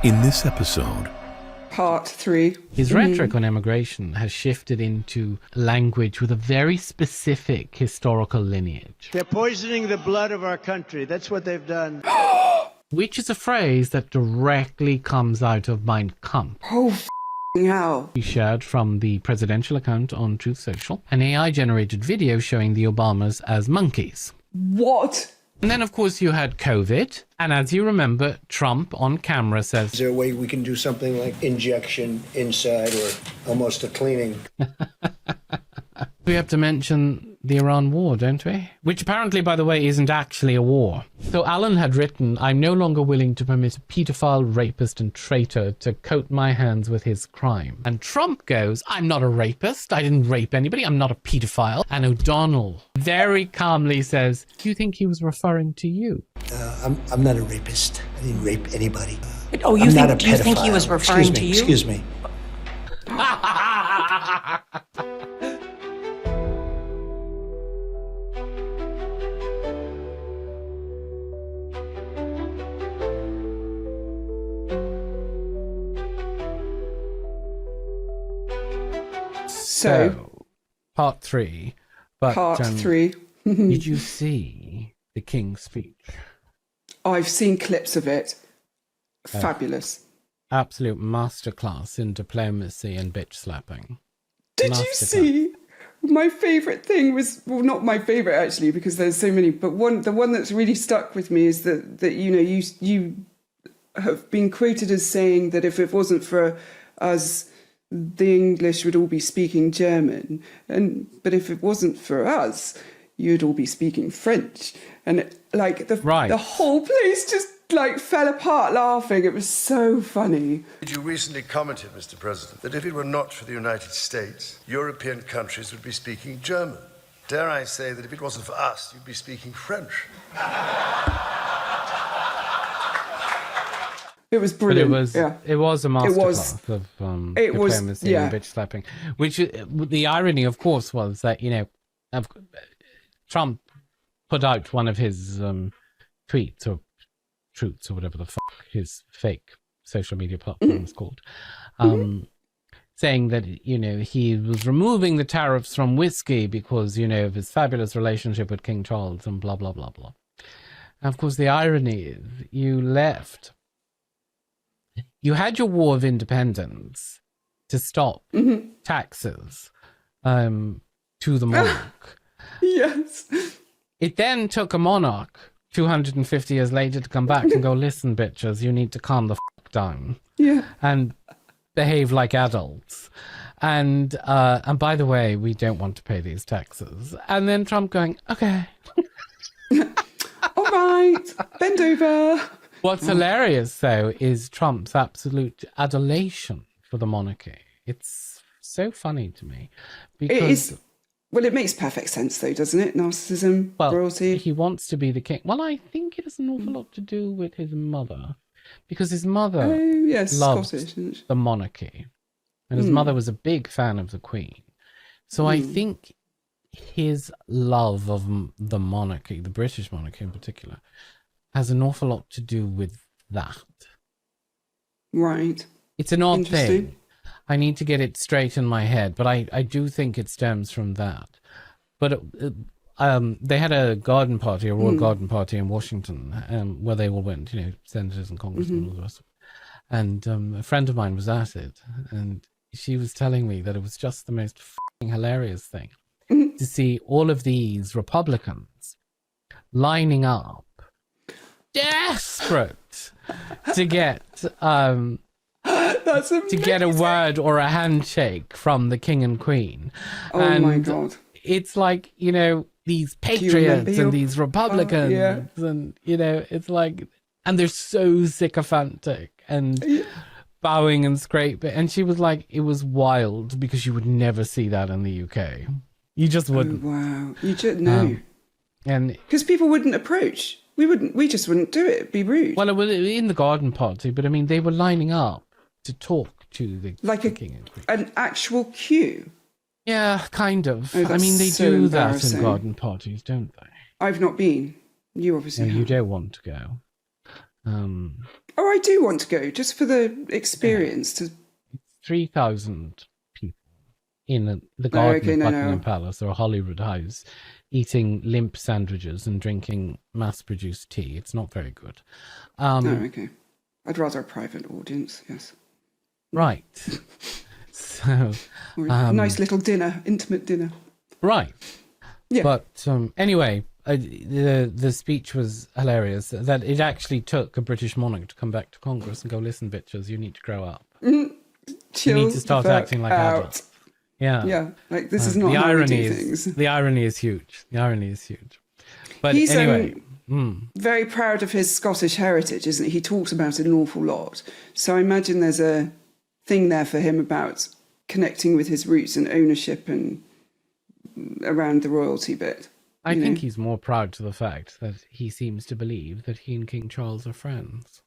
In this episode, Part 3. His rhetoric on immigration has shifted into language with a very specific historical lineage. They're poisoning the blood of our country. That's what they've done. Which is a phrase that directly comes out of Mein Kampf. Oh, hell. He shared from the presidential account on Truth Social an AI-generated video showing the Obamas as monkeys. What? And then, of course, you had COVID. And as you remember, Trump on camera says, Is there a way we can do something like injection inside or almost a cleaning? we have to mention the Iran war, don't we? Which apparently, by the way, isn't actually a war. So Alan had written, I'm no longer willing to permit a paedophile, rapist and traitor to coat my hands with his crime. And Trump goes, I'm not a rapist. I didn't rape anybody. I'm not a paedophile. And O'Donnell very calmly says, do you think he was referring to you? I'm not a rapist. I didn't rape anybody. Oh, you think? Do you think he was referring to you? Excuse me. So, part 3. But, Part 3. did you see the King's speech? I've seen clips of it. Fabulous. Absolute masterclass in diplomacy and bitch slapping. Did you see? My favourite thing was, well, not my favourite actually, because there's so many, but the one that's really stuck with me is that you know, you have been quoted as saying that if it wasn't for us, the English would all be speaking German, but if it wasn't for us, you'd all be speaking French. And the whole place just fell apart laughing. It was so funny. You recently commented, Mr. President, that if it were not for the United States, European countries would be speaking German. Dare I say that if it wasn't for us, you'd be speaking French. It was brilliant. It was a masterclass of diplomacy and bitch slapping. Which the irony, of course, was that Trump put out one of his tweets or truths or whatever the fuck his fake social media platform is called, saying that he was removing the tariffs from whiskey because of his fabulous relationship with King Charles and blah blah blah blah. And of course, the irony is you had your war of independence to stop taxes to the monarch. Yes. It then took a monarch 250 years later to come back and go, listen, bitches, you need to calm the fuck down. Yeah. And behave like adults. And by the way, we don't want to pay these taxes. And then Trump going, okay. All right, bend over. What's hilarious, though, is Trump's absolute adulation for the monarchy. It's so funny to me. Because, it is. Well, it makes perfect sense, though, doesn't it? Narcissism, royalty. He wants to be the king. Well, I think it has an awful lot to do with his mother. Because his mother loved Scottish, the monarchy. And his mother was a big fan of the Queen. So I think his love of the monarchy, the British monarchy in particular, has an awful lot to do with that. Right. It's an odd thing. I need to get it straight in my head, but I do think it stems from that. But they had a garden party, a royal garden party in Washington, where they all went, senators and congressmen and all the rest of it. And a friend of mine was at it, and she was telling me that it was just the most f***ing hilarious thing to see all of these Republicans lining up, desperate to get to get a word or a handshake from the king and queen. Oh my God. It's like, these patriots and these Republicans and, it's like, and they're so sycophantic and bowing and scraping. And she was like, it was wild because you would never see that in the UK. You just wouldn't. Oh, wow. You just, no. And because people wouldn't approach. We just wouldn't do it. It'd be rude. Well, it was in the garden party, but I mean, they were lining up to talk to the king and queen. An actual queue. Yeah, kind of. Oh, I mean, they so do that in garden parties, don't they? I've not been. You obviously No, have. you don't want to go. I do want to go just for the experience. To 3,000 people in the garden of Buckingham Palace or Hollywood House, eating limp sandwiches and drinking mass-produced tea. It's not very good. okay. I'd rather a private audience, yes. Right. So, or a nice little dinner, intimate dinner. Right. Yeah. But anyway, the speech was hilarious. That it actually took a British monarch to come back to Congress and go, listen, bitches, you need to grow up. Chill you need to start acting like adults. Yeah. Yeah. Like, this is not how we do things. The irony is huge. The irony is huge. But he's anyway. Very proud of his Scottish heritage, isn't he? He talks about it an awful lot. So I imagine there's a thing there for him about connecting with his roots and ownership and around the royalty bit. I think he's more proud to the fact that he seems to believe that he and King Charles are friends.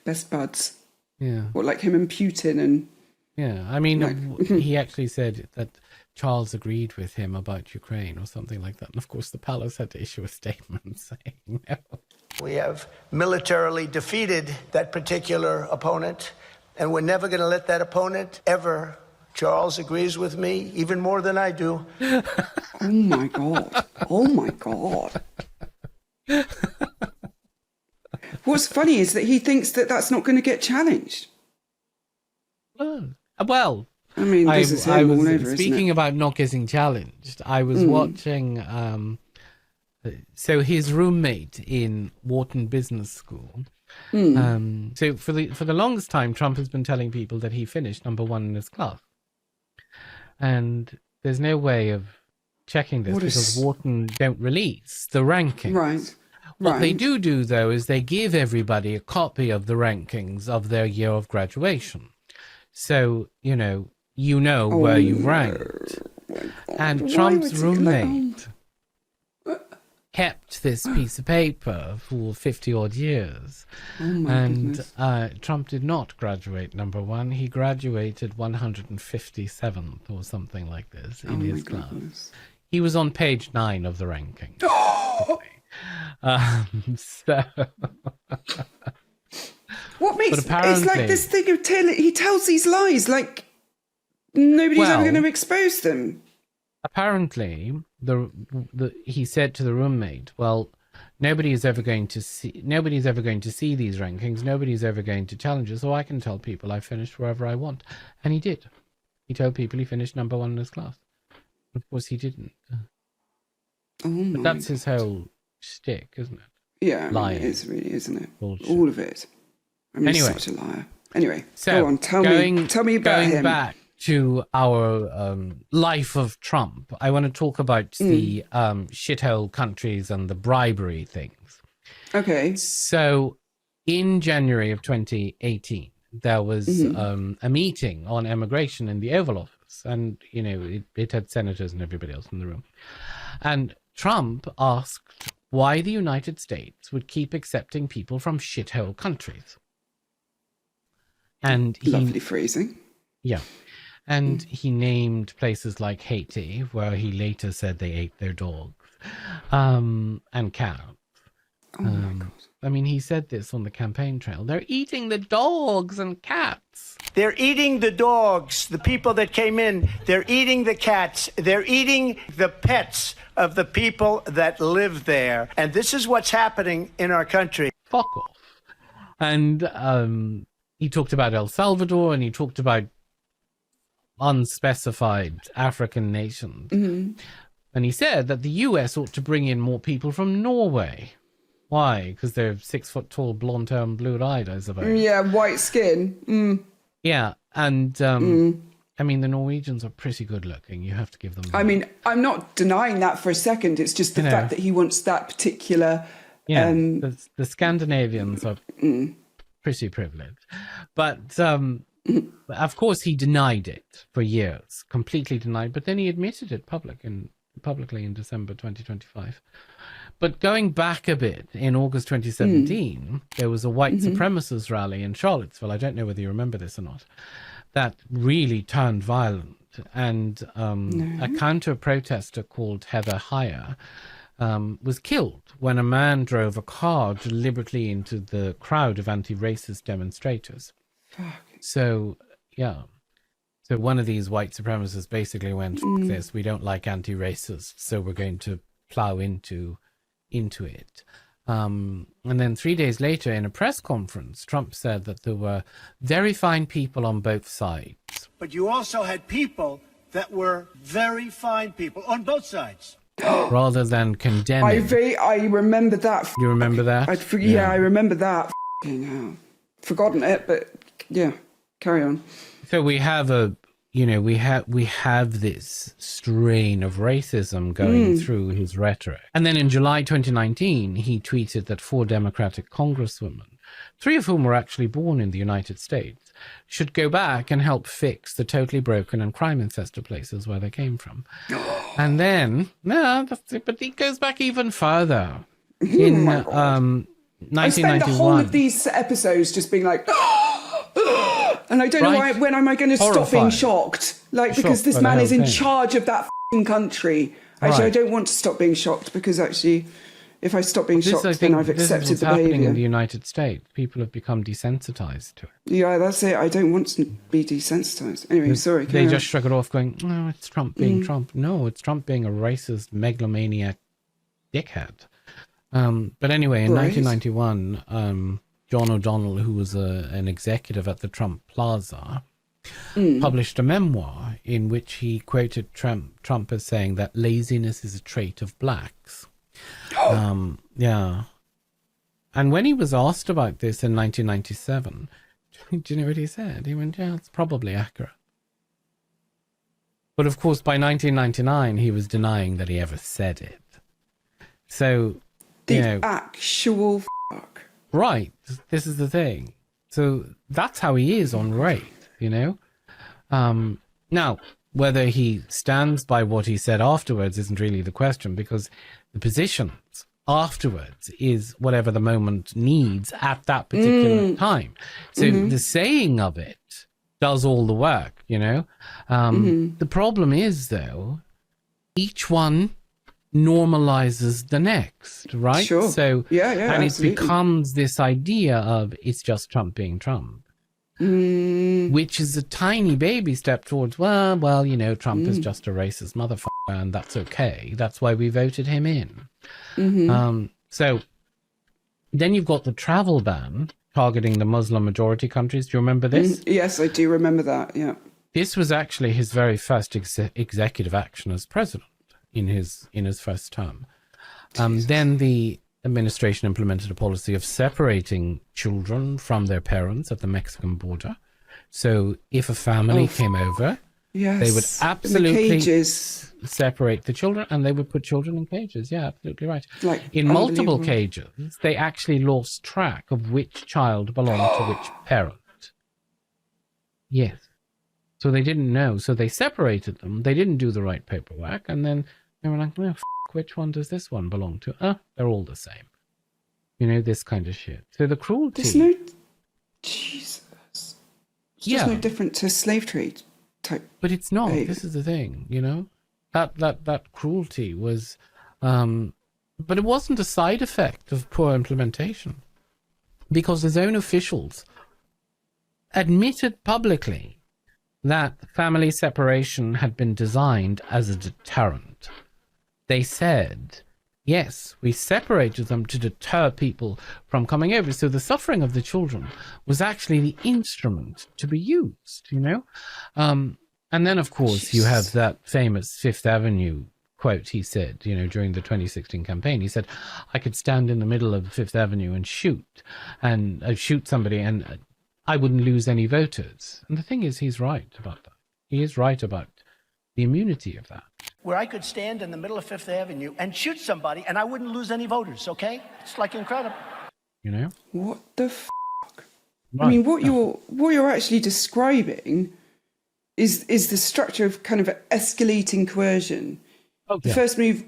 Best buds. Yeah. Or like him and Putin and... Yeah, I mean, he actually said that Charles agreed with him about Ukraine or something like that. And of course, the palace had to issue a statement saying no. We have militarily defeated that particular opponent, and we're never going to let that opponent ever. Charles agrees with me even more than I do. Oh my God. Oh my God. What's funny is that he thinks that that's not going to get challenged. Well, I mean, this is him all over, speaking about not getting challenged, I was watching, so his roommate in Wharton Business School. So for the longest time, Trump has been telling people that he finished #1 in his class. And there's no way of checking this because Wharton don't release the rankings. Right. What they do, though, is they give everybody a copy of the rankings of their year of graduation. So, you know where you ranked. And Trump's roommate kept this piece of paper for 50-odd years. And Trump did not graduate #1. He graduated 157th or something like this in his class. He was on page 9 of the ranking. So... What makes it's like this thing of he tells these lies like nobody's ever going to expose them. Apparently, he said to the roommate, "Well, nobody's ever going to see these rankings. Nobody's ever going to challenge us. So I can tell people I finished wherever I want." And he did. He told people he finished #1 in his class. Of course, he didn't. But that's his whole shtick, isn't it? Yeah, lying. It is really, isn't it? Bullshit. All of it. I mean, anyway, he's such a liar. Anyway, so go on. Tell me about him. Going back to our life of Trump, I want to talk about the shithole countries and the bribery things. Okay. So in January of 2018, there was a meeting on immigration in the Oval Office, and it had senators and everybody else in the room. And Trump asked why the United States would keep accepting people from shithole countries. And lovely phrasing. Yeah. And he named places like Haiti, where he later said they ate their dogs, and cats. Oh my God. I mean, he said this on the campaign trail. They're eating the dogs and cats. They're eating the dogs, the people that came in. They're eating the cats. They're eating the pets of the people that live there. And this is what's happening in our country. Fuck off. And he talked about El Salvador, and he talked about unspecified African nations. And he said that the US ought to bring in more people from Norway. Why? Because they're 6 foot tall, blonde hair and blue-eyed, I suppose. Yeah, white skin. Yeah, and I mean, the Norwegians are pretty good looking. You have to give them that. I mean, I'm not denying that for a second. It's just the fact that he wants that particular... Yeah, the Scandinavians are pretty privileged. But, of course, he denied it for years, completely denied. But then he admitted it publicly in December 2025. But going back a bit, in August 2017, there was a white supremacist rally in Charlottesville. I don't know whether you remember this or not. That really turned violent. And a counter-protester called Heather Heyer was killed when a man drove a car deliberately into the crowd of anti-racist demonstrators. Fuck. So, yeah. So one of these white supremacists basically went, "Fuck this, we don't like anti-racists, so we're going to plow into it." And then 3 days later, in a press conference, Trump said that there were very fine people on both sides. But you also had people that were very fine people on both sides. Rather than condemning. I remember that. You remember that? I remember that. Fucking hell. Forgotten it, but yeah, carry on. So we have we have this strain of racism going through his rhetoric. And then in July 2019, he tweeted that 4 Democratic congresswomen, 3 of whom were actually born in the United States, should go back and help fix the totally broken and crime-infested places where they came from. And then, but it goes back even further. In 1991. I spent the whole of these episodes just being like, and I don't know when am I going to stop being shocked? Like, because this man is in charge of that f***ing country. Actually, I don't want to stop being shocked, because actually, if I stop being shocked, then I've accepted the behaviour. Happening in the United States. People have become desensitized to it. Yeah, that's it. I don't want to be desensitized. Anyway, sorry. They just shrug it off going, "No, it's Trump being Trump." No, it's Trump being a racist, megalomaniac dickhead. But anyway, in 1991, John O'Donnell, who was an executive at the Trump Plaza, published a memoir in which he quoted Trump as saying that laziness is a trait of blacks. Yeah. And when he was asked about this in 1997, do you know what he said? He went, "Yeah, it's probably accurate." But of course, by 1999, he was denying that he ever said it. So, actual fuck. Right. This is the thing. So that's how he is on race, Now, whether he stands by what he said afterwards isn't really the question, because the positions afterwards is whatever the moment needs at that particular time. So the saying of it does all the work, The problem is, though, each one normalizes the next, right? Sure. So, and absolutely. it becomes this idea of it's just Trump being Trump. Which is a tiny baby step towards, Trump is just a racist motherfucker, and that's okay. That's why we voted him in. So then you've got the travel ban targeting the Muslim majority countries. Do you remember this? Yes, I do remember that, yeah. This was actually his very first executive action as president in his first term. Then the administration implemented a policy of separating children from their parents at the Mexican border. So if a family came over, they would absolutely separate the children, and they would put children in cages. Yeah, absolutely right. In multiple cages, they actually lost track of which child belonged to which parent. Yes. So they didn't know. So they separated them. They didn't do the right paperwork. And then they were like, "No, which one does this one belong to?" They're all the same. This kind of shit. So the cruelty. There's no... Jesus. It's just no different to slave trade type. But it's not. behavior. This is the thing, That cruelty was... but it wasn't a side effect of poor implementation. Because his own officials admitted publicly that family separation had been designed as a deterrent. They said, yes, we separated them to deter people from coming over. So the suffering of the children was actually the instrument to be used, And then, of course, you have that famous Fifth Avenue quote he said, during the 2016 campaign. He said, "I could stand in the middle of Fifth Avenue and shoot somebody, and I wouldn't lose any voters." And the thing is, he's right about that. He is right about the immunity of that. Where I could stand in the middle of Fifth Avenue and shoot somebody, and I wouldn't lose any voters, okay? It's incredible. What the fuck? Right. I mean, what you're actually describing is the structure of kind of escalating coercion. The first move,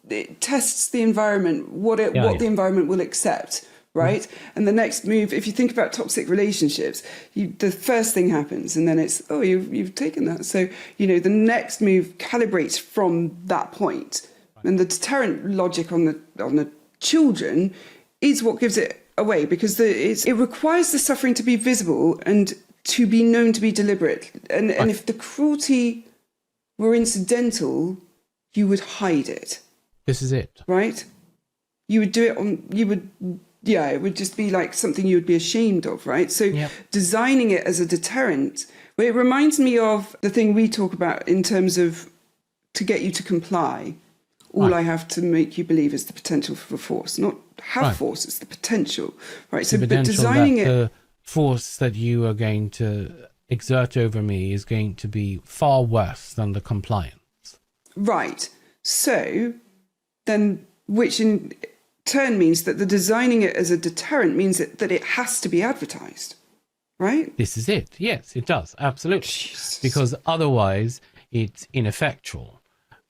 it tests the environment, what the environment will accept, right? And the next move, if you think about toxic relationships, the first thing happens, and then it's, you've taken that. So, the next move calibrates from that point, And the deterrent logic on the children is what gives it away, because it requires the suffering to be visible and to be known to be deliberate. And if the cruelty were incidental, you would hide it. This is it. Right? You would do it it would just be like something you would be ashamed of, right? So designing it as a deterrent, well, it reminds me of the thing we talk about in terms of to get you to comply. All I have to make you believe is the potential for force, not have force, it's the potential, right? So, but designing it... The force that you are going to exert over me is going to be far worse than the compliance. Right. So then, which in turn means that the designing it as a deterrent means that it has to be advertised, right? This is it. Yes, it does. Absolutely. Jesus. Because otherwise it's ineffectual.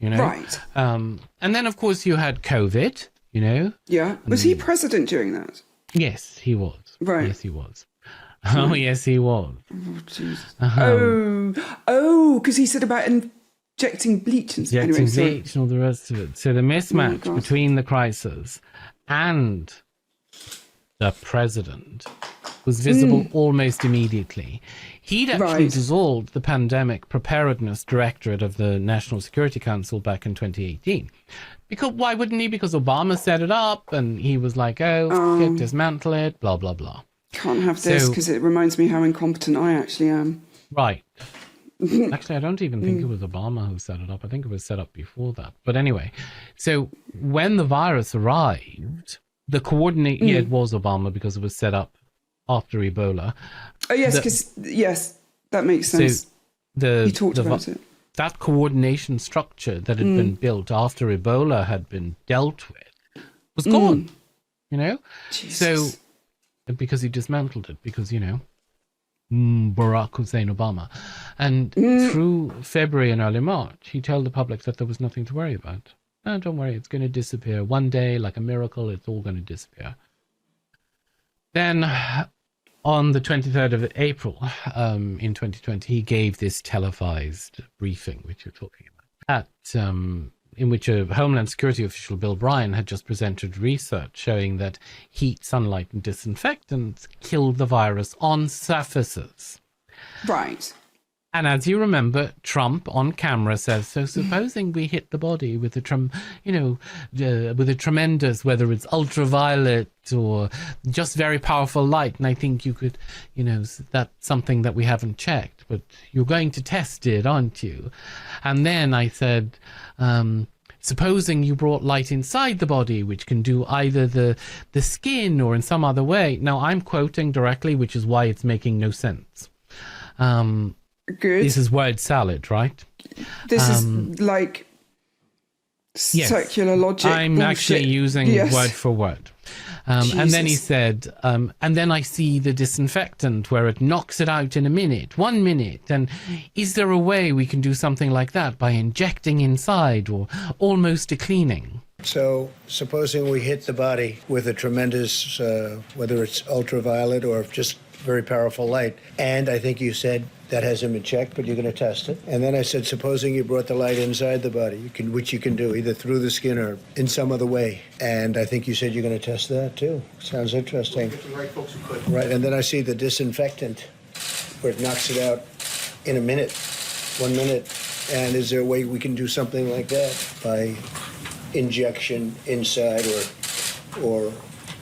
Right. And then, of course, you had COVID, Yeah. Was he president during that? Yes, he was. Right. Yes, he was. Oh, yes, he was. Oh, Jesus. Because he said about injecting bleach and stuff. Injecting bleach and all the rest of it. So the mismatch between the crisis and the president was visible almost immediately. He'd actually dissolved the Pandemic Preparedness Directorate of the National Security Council back in 2018. Because why wouldn't he? Because Obama set it up and he was like, dismantle it, blah, blah, blah. Can't have this because it reminds me how incompetent I actually am. Right. Actually, I don't even think it was Obama who set it up. I think it was set up before that. But anyway, so when the virus arrived, the coordinate, it was Obama because it was set up after Ebola. Oh, yes, because, that makes sense. So he talked about it. That coordination structure that had been built after Ebola had been dealt with was gone, Jesus. So, because he dismantled it, because, Barack Hussein Obama. And through February and early March, he told the public that there was nothing to worry about. No, don't worry, it's going to disappear. One day, like a miracle, it's all going to disappear. Then on the 23rd of April in 2020, he gave this televised briefing, which you're talking about, in which a Homeland Security official, Bill Bryan, had just presented research showing that heat, sunlight, and disinfectants killed the virus on surfaces. Right. And as you remember, Trump on camera says, so supposing we hit the body with with a tremendous, whether it's ultraviolet or just very powerful light, and I think you could, that's something that we haven't checked, but you're going to test it, aren't you? And then I said, supposing you brought light inside the body, which can do either the skin or in some other way. Now, I'm quoting directly, which is why it's making no sense. Good. This is word salad, right? This is like circular logic. I'm bullshit. Actually using word for word. And then he said, and then I see the disinfectant where it knocks it out in 1 minute. And is there a way we can do something like that by injecting inside or almost a cleaning? So supposing we hit the body with a tremendous, whether it's ultraviolet or just very powerful light, and I think you said that hasn't been checked, but you're going to test it. And then I said, supposing you brought the light inside the body, which you can do either through the skin or in some other way. And I think you said you're going to test that too. Sounds interesting. Right, and then I see the disinfectant where it knocks it out in 1 minute. And is there a way we can do something like that by injection inside or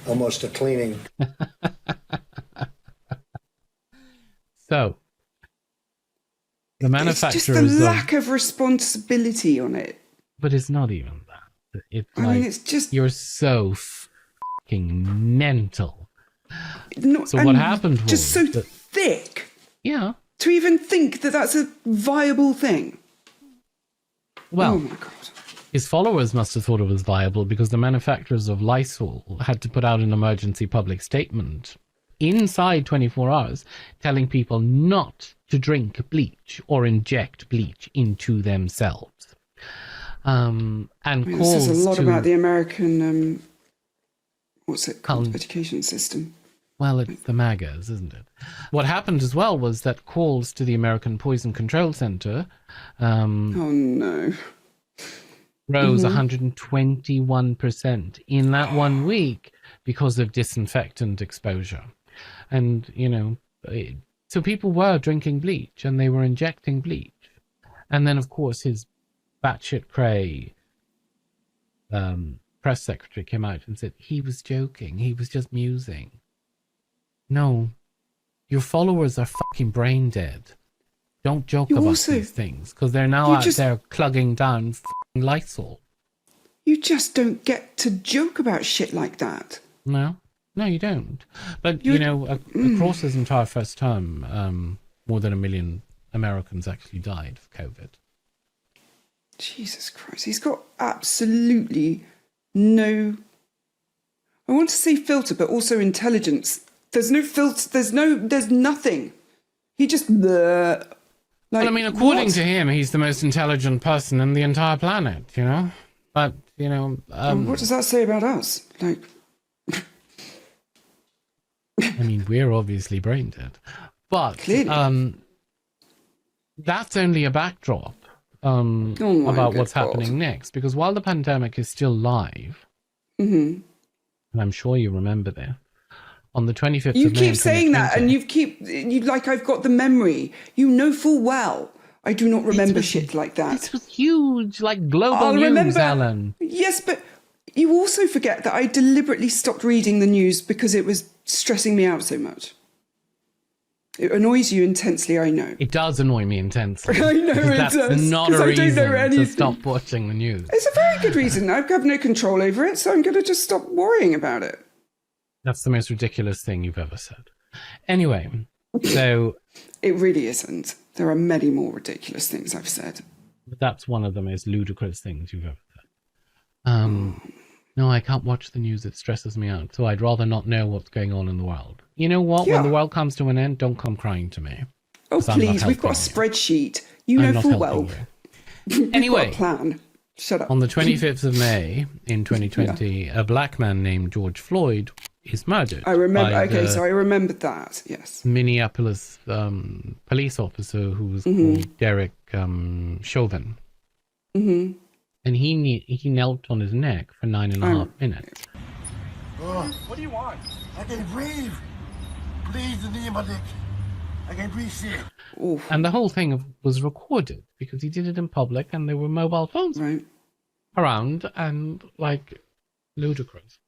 almost a cleaning? So, the manufacturers... It's just the lack of responsibility on it. But it's not even that. It's just... You're so fucking mental. So what happened was... Just so thick. Yeah. To even think that that's a viable thing. Well, oh my God. His followers must have thought it was viable because the manufacturers of Lysol had to put out an emergency public statement inside 24 hours telling people not to drink bleach or inject bleach into themselves. And calls this says a lot to, about the American, what's it called, education system. Well, it's the MAGAs, isn't it? What happened as well was that calls to the American Poison Control Center... oh, no. rose 121% in that 1 week because of disinfectant exposure. And, so people were drinking bleach and they were injecting bleach. And then, of course, his batshit cray press secretary came out and said he was joking. He was just musing. No, your followers are fucking brain dead. Don't joke about these things because they're now out there clugging down fucking Lysol. You just don't get to joke about shit like that. No, you don't. But, across his entire first term, more than 1 million Americans actually died of COVID. Jesus Christ. He's got absolutely no, I want to say filter, but also intelligence. There's no filter. There's nothing. He just, according to him, he's the most intelligent person in the entire planet, But, what does that say about us? We're obviously brain dead. But clearly. That's only a backdrop about what's happening next. Because while the pandemic is still live, and I'm sure you remember this, on the 25th of May, you keep saying that, and I've got the memory. You know full well I do not remember shit like that. This was huge, global news, Helen. Yes, but you also forget that I deliberately stopped reading the news because it was stressing me out so much. It annoys you intensely, I know. It does annoy me intensely. I know it does. That's not a reason to stop watching the news. It's a very good reason. I have no control over it, so I'm going to just stop worrying about it. That's the most ridiculous thing you've ever said. Anyway, so... It really isn't. There are many more ridiculous things I've said. But that's one of the most ludicrous things you've ever said. No, I can't watch the news. It stresses me out. So I'd rather not know what's going on in the world. You know what? Yeah. When the world comes to an end, don't come crying to me. Oh, please. We've got a spreadsheet. You know full well. Anyway. We've got a plan. Shut up. On the 25th of May in 2020, a black man named George Floyd is murdered. I remember. Okay, so I remembered that. Yes. Minneapolis police officer who was called Derek Chauvin. Mm-hmm. And he knelt on his neck for 9.5 minutes. What do you want? I can breathe. Please, the knee in my dick. I can breathe shit. Oof. And the whole thing was recorded because he did it in public and there were mobile phones around and ludicrous.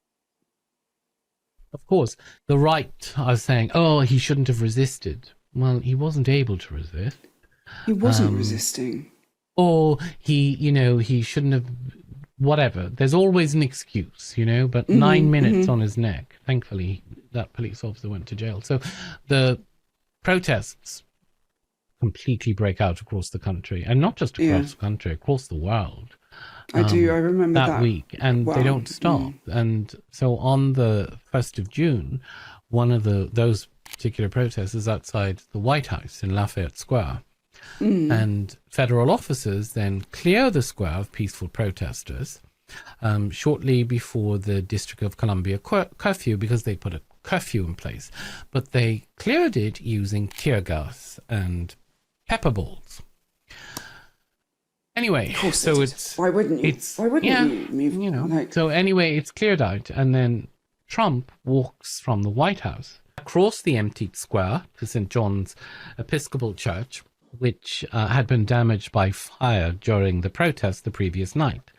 Of course, the right are saying, oh, he shouldn't have resisted. Well, he wasn't able to resist. He wasn't resisting. Or he shouldn't have, whatever. There's always an excuse, but 9 minutes on his neck. Thankfully, that police officer went to jail. So the protests completely break out across the country. And not just across the country, across the world. I remember that week. And they don't stop. And so on the 1st of June, one of those particular protests is outside the White House in Lafayette Square. And federal officers then clear the square of peaceful protesters shortly before the District of Columbia curfew because they put a curfew in place. But they cleared it using tear gas and pepper balls. Anyway, so it's... Why wouldn't you? Why wouldn't you? So anyway, it's cleared out. And then Trump walks from the White House across the emptied square to St. John's Episcopal Church, which had been damaged by fire during the protest the previous night.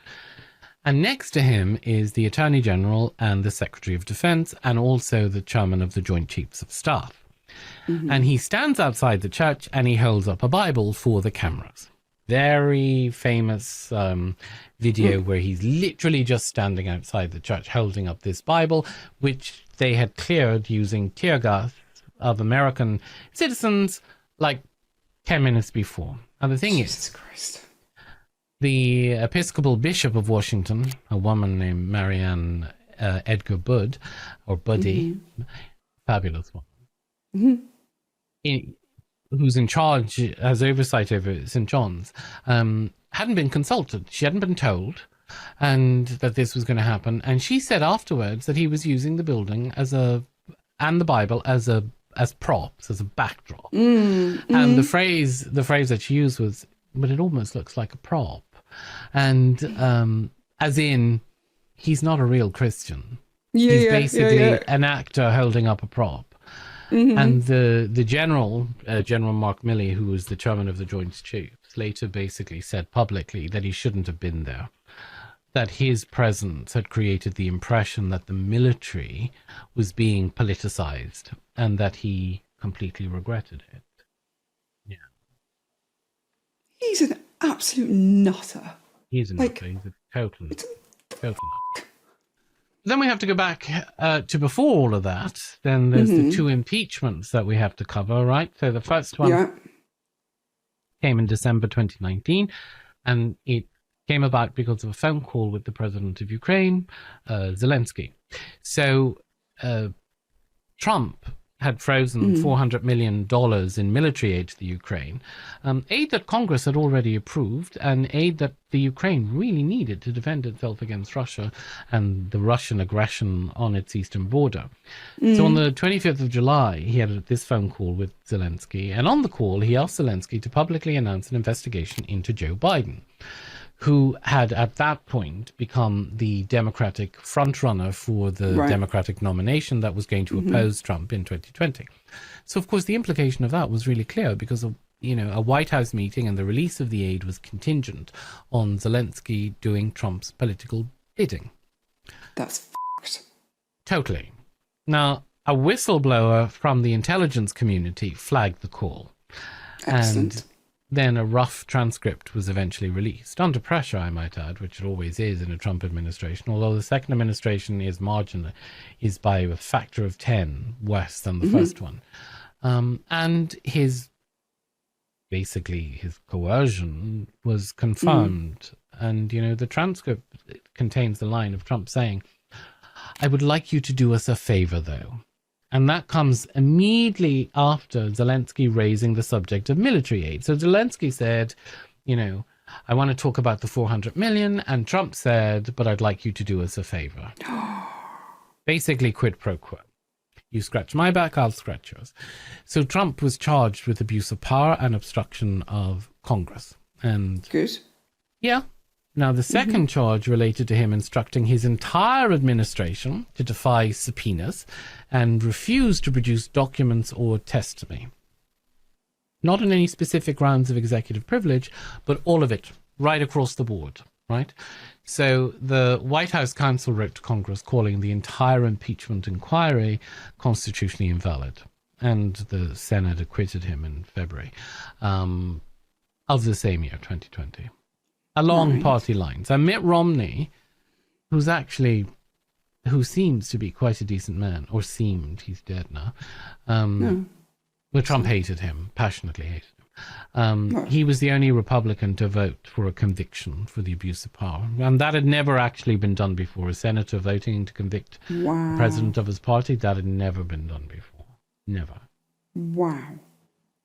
And next to him is the Attorney General and the Secretary of Defense and also the Chairman of the Joint Chiefs of Staff. And he stands outside the church and he holds up a Bible for the cameras. Very famous video where he's literally just standing outside the church holding up this Bible, which they had cleared using tear gas of American citizens 10 minutes before. And the thing is, the Episcopal Bishop of Washington, a woman named Marianne Edgar Budd, or Buddy, fabulous woman, who's in charge, has oversight over St. John's, hadn't been consulted. She hadn't been told and that this was going to happen. And she said afterwards that he was using the building and the Bible as props, as a backdrop. And the phrase that she used was, but it almost looks like a prop. And as in, he's not a real Christian. Yeah, He's yeah, basically yeah, yeah. an actor holding up a prop. And the general, General Mark Milley, who was the chairman of the Joint Chiefs, later basically said publicly that he shouldn't have been there, that his presence had created the impression that the military was being politicized, and that he completely regretted it. Yeah. He's an absolute nutter. He's a nutter. He's a total nutter. Then we have to go back to before all of that. Then there's the two impeachments that we have to cover, right? So the first one came in December 2019, and it came about because of a phone call with the president of Ukraine, Zelensky. So Trump had frozen $400 million in military aid to the Ukraine, aid that Congress had already approved, and aid that the Ukraine really needed to defend itself against Russia and the Russian aggression on its eastern border. So on the 25th of July, he had this phone call with Zelensky, and on the call, he asked Zelensky to publicly announce an investigation into Joe Biden, who had at that point become the Democratic frontrunner for the Democratic nomination that was going to oppose Trump in 2020. So, of course, the implication of that was really clear because, a White House meeting and the release of the aid was contingent on Zelensky doing Trump's political bidding. That's f***ed. Totally. Now, a whistleblower from the intelligence community flagged the call. Excellent. And then a rough transcript was eventually released, under pressure, I might add, which it always is in a Trump administration, although the second administration is by a factor of 10 worse than the first one. And his coercion was confirmed. And, the transcript contains the line of Trump saying, "I would like you to do us a favor, though." And that comes immediately after Zelensky raising the subject of military aid. So Zelensky said, I want to talk about the 400 million. And Trump said, but I'd like you to do us a favor. Basically, quid pro quo. You scratch my back, I'll scratch yours. So Trump was charged with abuse of power and obstruction of Congress. And Good. yeah. Now, the second charge related to him instructing his entire administration to defy subpoenas and refuse to produce documents or testimony. Not on any specific grounds of executive privilege, but all of it, right across the board, right? So the White House counsel wrote to Congress calling the entire impeachment inquiry constitutionally invalid. And the Senate acquitted him in February of the same year, 2020. Along party lines. And Mitt Romney, who seems to be quite a decent man, or seemed, he's dead now, well, Trump hated him, passionately hated him. He was the only Republican to vote for a conviction for the abuse of power. And that had never actually been done before. A senator voting to convict the president of his party, that had never been done before. Never. Wow.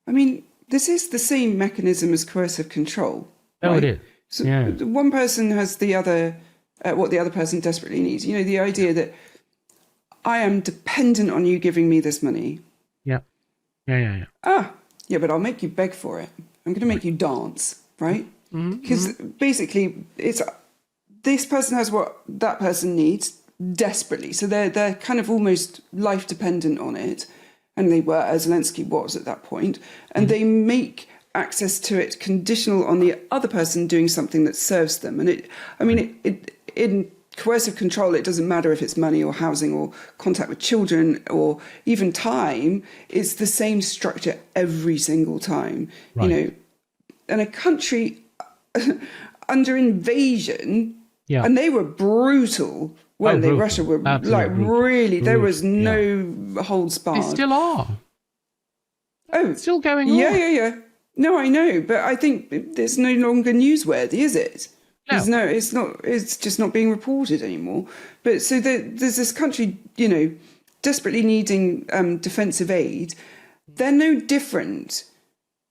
I mean, this is the same mechanism as coercive control. Oh, right? it is. So yeah. One person has the other, what the other person desperately needs. The idea that I am dependent on you giving me this money. Yeah. Yeah, but I'll make you beg for it. I'm going to make you dance, right? Because basically, it's this person has what that person needs desperately. So they're kind of almost life dependent on it. And they were, as Zelensky was at that point. And they make access to it conditional on the other person doing something that serves them. And in coercive control, it doesn't matter if it's money or housing or contact with children or even time. It's the same structure every single time. And a country under invasion, and they were brutal. Weren't they? Russia were really, there was no holds barred. They still are. Oh, it's still going on. Yeah. No, I know, but I think it's no longer newsworthy, is it? No, it's not. It's just not being reported anymore. But so there's this country, desperately needing defensive aid. They're no different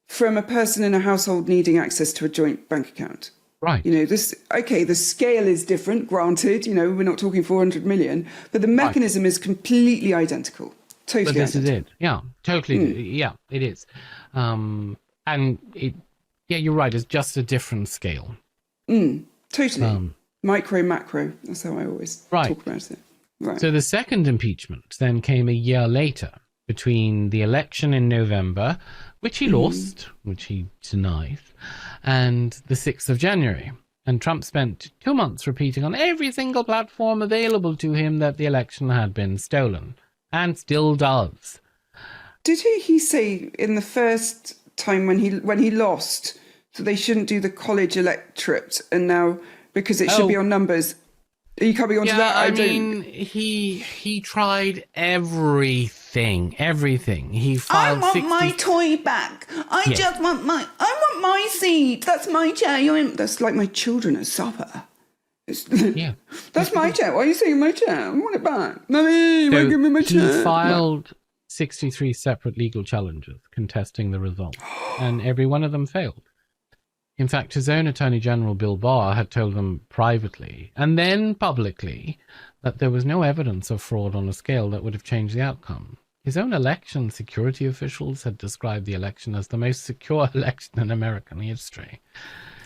from a person in a household needing access to a joint bank account. Right. The scale is different, granted, we're not talking 400 million, but the mechanism is completely identical. Totally. But this identical. is it. Yeah, totally. Yeah, it is. And you're right. It's just a different scale. Totally. Micro, macro. That's how I always talk about it. Right. So the second impeachment then came a year later, between the election in November, which he lost, which he denies, and the 6th of January. And Trump spent 2 months repeating on every single platform available to him that the election had been stolen, and still does. Did he say in the first time when he lost that they shouldn't do the college electorate, and now because it should be on numbers? Are you coming onto that? I mean, he tried everything. He filed I want my toy back. I want my seat. That's my chair. That's like my children at supper. That's my chair. Why are you saying my chair? I want it back. Mummy, give me my chair. He filed 63 separate legal challenges contesting the result, and every one of them failed. In fact, his own Attorney General, Bill Barr, had told them privately and then publicly that there was no evidence of fraud on a scale that would have changed the outcome. His own election security officials had described the election as the most secure election in American history.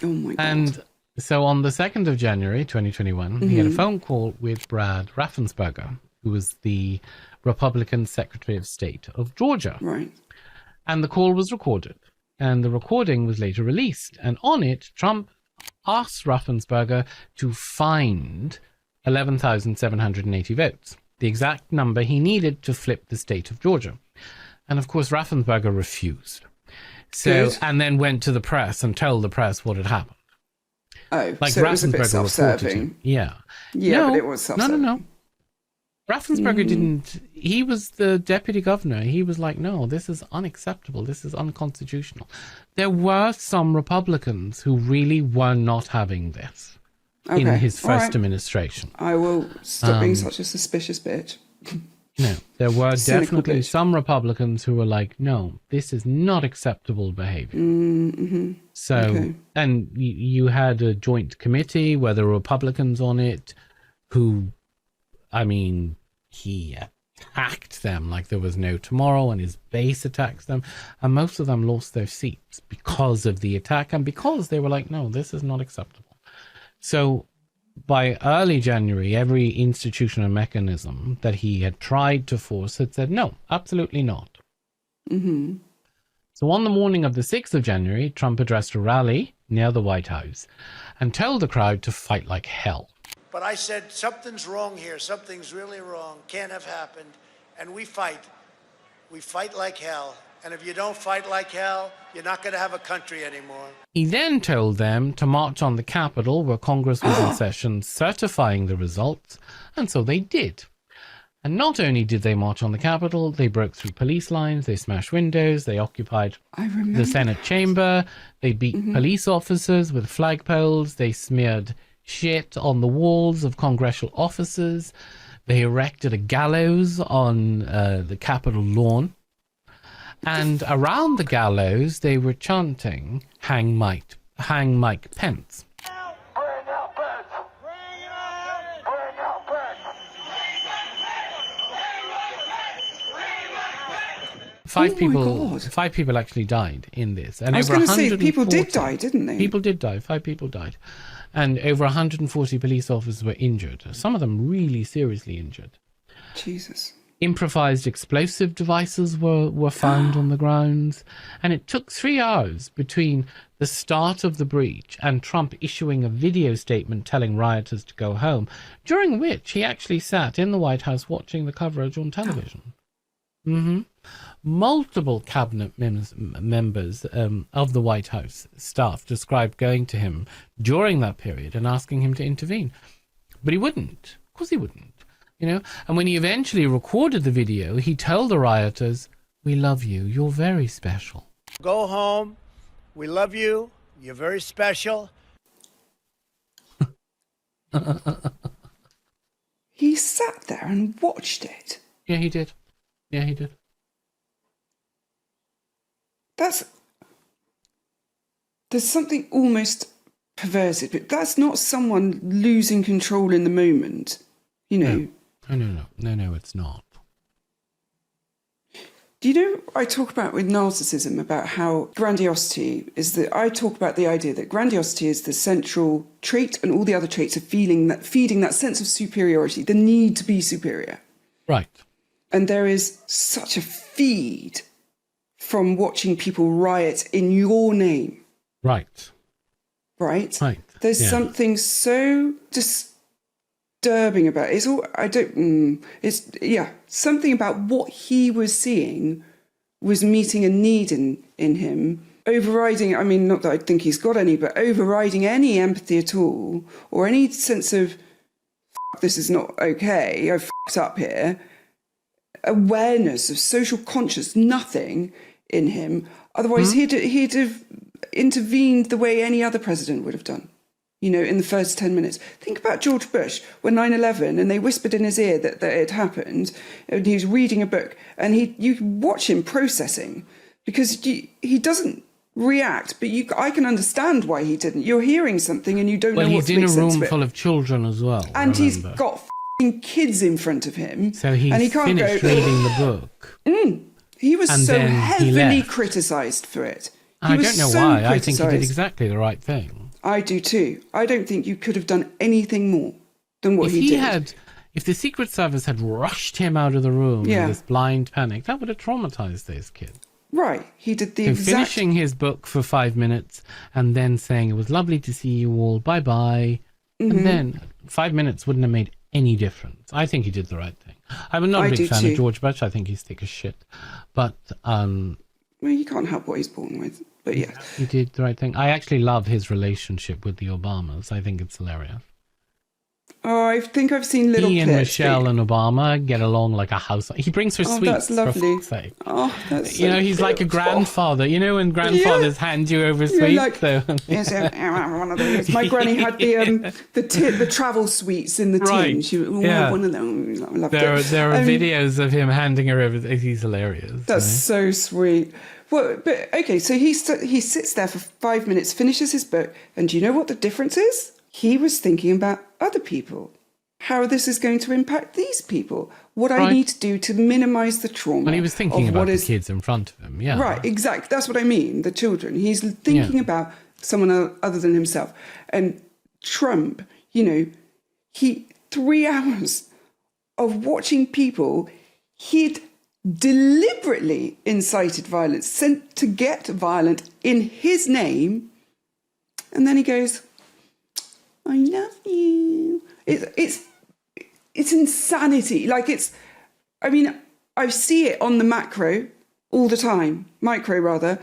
Oh, my God. And so on the 2nd of January, 2021, he had a phone call with Brad Raffensperger, who was the Republican Secretary of State of Georgia. Right. And the call was recorded. And the recording was later released. And on it, Trump asked Raffensperger to find 11,780 votes, the exact number he needed to flip the state of Georgia. And of course, Raffensperger refused. So, and then went to the press and told the press what had happened. Oh, like so it was a bit self-serving. Yeah. Yeah, but it was self-serving. No. Raffensperger didn't. He was the deputy governor. He was like, no, this is unacceptable. This is unconstitutional. There were some Republicans who really were not having this in his first administration. I will stop being such a suspicious bitch. No, there were definitely some Republicans who were like, no, this is not acceptable behavior. So, and you had a joint committee where there were Republicans on it who, I mean, he attacked them like there was no tomorrow, and his base attacked them, and most of them lost their seats because of the attack and because they were like, no, this is not acceptable. So by early January, every institutional mechanism that he had tried to force had said, no, absolutely not. So on the morning of the 6th of January, Trump addressed a rally near the White House and told the crowd to fight like hell. But I said, something's wrong here. Something's really wrong. Can't have happened. And we fight. We fight like hell. And if you don't fight like hell, you're not going to have a country anymore. He then told them to march on the Capitol, where Congress was in session, certifying the results. And so they did. And not only did they march on the Capitol, they broke through police lines, they smashed windows, they occupied the Senate chamber, they beat police officers with flagpoles, they smeared shit on the walls of congressional offices. They erected a gallows on the Capitol lawn. And around the gallows, they were chanting, hang Mike Pence. Five people actually died in this. And I was going to say, people did die, didn't they? People did die. 5 people died. And over 140 police officers were injured. Some of them really seriously injured. Jesus. Improvised explosive devices were found on the grounds. And it took 3 hours between the start of the breach and Trump issuing a video statement telling rioters to go home, during which he actually sat in the White House watching the coverage on television. Multiple cabinet members of the White House staff described going to him during that period and asking him to intervene. But he wouldn't. Of course he wouldn't. You know? And when he eventually recorded the video, he told the rioters, "We love you. You're very special. Go home. We love you. You're very special." He sat there and watched it. Yeah, he did. Yeah, he did. There's something almost perverted, but that's not someone losing control in the moment, you know. No, it's not. Do you know, I talk about with narcissism about how grandiosity is I talk about the idea that grandiosity is the central trait and all the other traits are feeding that sense of superiority, the need to be superior. Right. And there is such a feed from watching people riot in your name. Right. Right? Right. There's something so disturbing about it. Something about what he was seeing was meeting a need in him, overriding, I mean, not that I think he's got any, but overriding any empathy at all, or any sense of, this is not okay, I've f***ed up here, awareness of social conscience, nothing in him. Otherwise, he'd have intervened the way any other president would have done. In the first 10 minutes. Think about George Bush when 9/11 and they whispered in his ear that it happened, and he was reading a book, and you watch him processing, because he doesn't react, but I can understand why he didn't. You're hearing something and you don't know what to make sense of it. Well, he's in a room full of children as well. And he's got f***ing kids in front of him. So he can't finished reading the book. He was and so then heavily criticised for it. I don't know why. I think he did exactly the right thing. I do too. I don't think you could have done anything more than what he did. If the Secret Service had rushed him out of the room in this blind panic, that would have traumatized those kids. Right. He did the exact... finishing his book for 5 minutes and then saying, it was lovely to see you all, bye-bye. Mm-hmm. And then 5 minutes wouldn't have made any difference. I think he did the right thing. I'm not a big fan of George Bush. I think he's thick as shit. But... well, you can't help what he's born with. But yeah. He did the right thing. I actually love his relationship with the Obamas. I think it's hilarious. Oh, I think I've seen little clips. He and Michelle and Obama get along like a house. He brings her sweets. That's lovely. For fuck's sake. Oh, that's so he's cute. like a grandfather. When grandfathers hand you over sweets. Yes, one of those. My granny had the travel sweets in the tin. Right. She one of them. I loved it. There are videos of him handing her over. He's hilarious. That's so sweet. Well, but okay, so he sits there for 5 minutes, finishes his book, and do you know what the difference is? He was thinking about other people, how this is going to impact these people, what I need to do to minimise the trauma. Well, he was thinking about the kids in front of him, yeah. Right, exactly. That's what I mean, the children. He's thinking about someone other than himself. And Trump, 3 hours of watching people, he'd deliberately incited violence, sent to get violent in his name, and then he goes, I love you. It's insanity. I see it on the micro rather,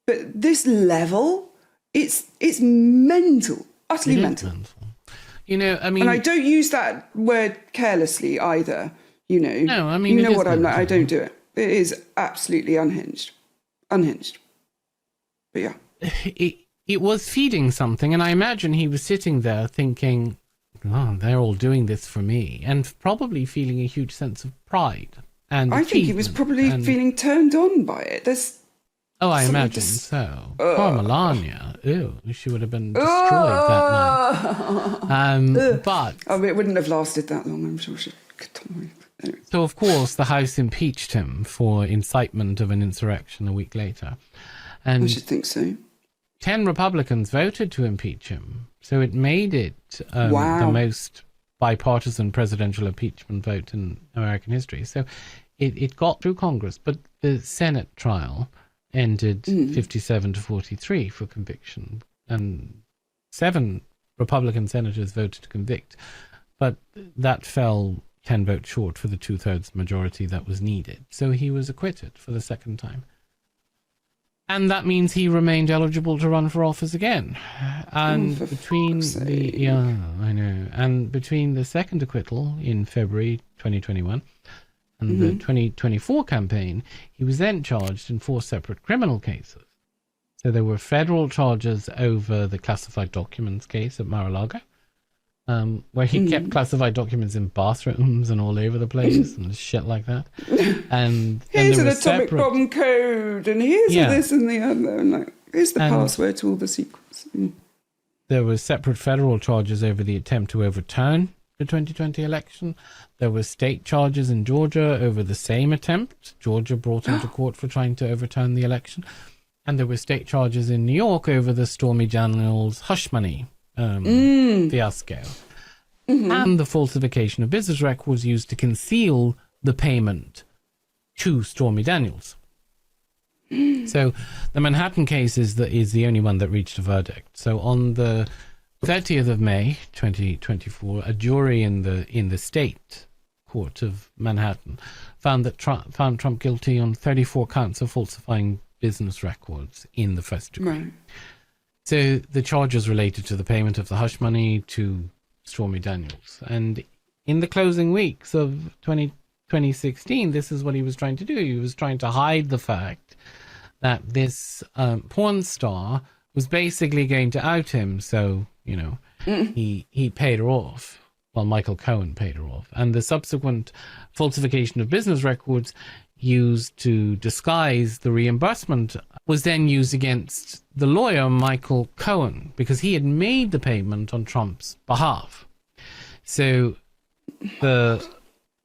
but this level, it's mental, utterly mental. And I don't use that word carelessly either. No, I mean, you know what I'm like. I don't do it. It is absolutely unhinged. But yeah, it was feeding something, and I imagine he was sitting there thinking, "Oh, they're all doing this for me," and probably feeling a huge sense of pride. And I think he was probably feeling turned on by it. I imagine so. Poor Melania. Ew, she would have been destroyed that night. But it wouldn't have lasted that long. I'm sure she could tolerate. Anyway. So, of course, the House impeached him for incitement of an insurrection a week later. And I should think so. 10 Republicans voted to impeach him. So it made it the most bipartisan presidential impeachment vote in American history. So it got through Congress, but the Senate trial ended 57-43 for conviction. And 7 Republican senators voted to convict. But that fell 10 votes short for the 2/3 majority that was needed. So he was acquitted for the second time. And that means he remained eligible to run for office again. And between the second acquittal in February 2021 and the 2024 campaign, he was then charged in 4 separate criminal cases. So there were federal charges over the classified documents case at Mar-a-Lago, where he kept classified documents in bathrooms and all over the place and shit like that. And here's an atomic bomb code, and here's this and the other. And here's the password to all the secrets. There were separate federal charges over the attempt to overturn the 2020 election. There were state charges in Georgia over the same attempt. Georgia brought him to court for trying to overturn the election. And there were state charges in New York over the Stormy Daniels hush money fiasco. And the falsification of business records used to conceal the payment to Stormy Daniels. So the Manhattan case is the only one that reached a verdict. So on the 30th of May, 2024, a jury in the state court of Manhattan found Trump guilty on 34 counts of falsifying business records in the first degree. Right. So the charges related to the payment of the hush money to Stormy Daniels. And in the closing weeks of 2016, this is what he was trying to do. He was trying to hide the fact that this porn star was basically going to out him. So, he paid her off. Well, Michael Cohen paid her off. And the subsequent falsification of business records used to disguise the reimbursement was then used against the lawyer, Michael Cohen, because he had made the payment on Trump's behalf. So the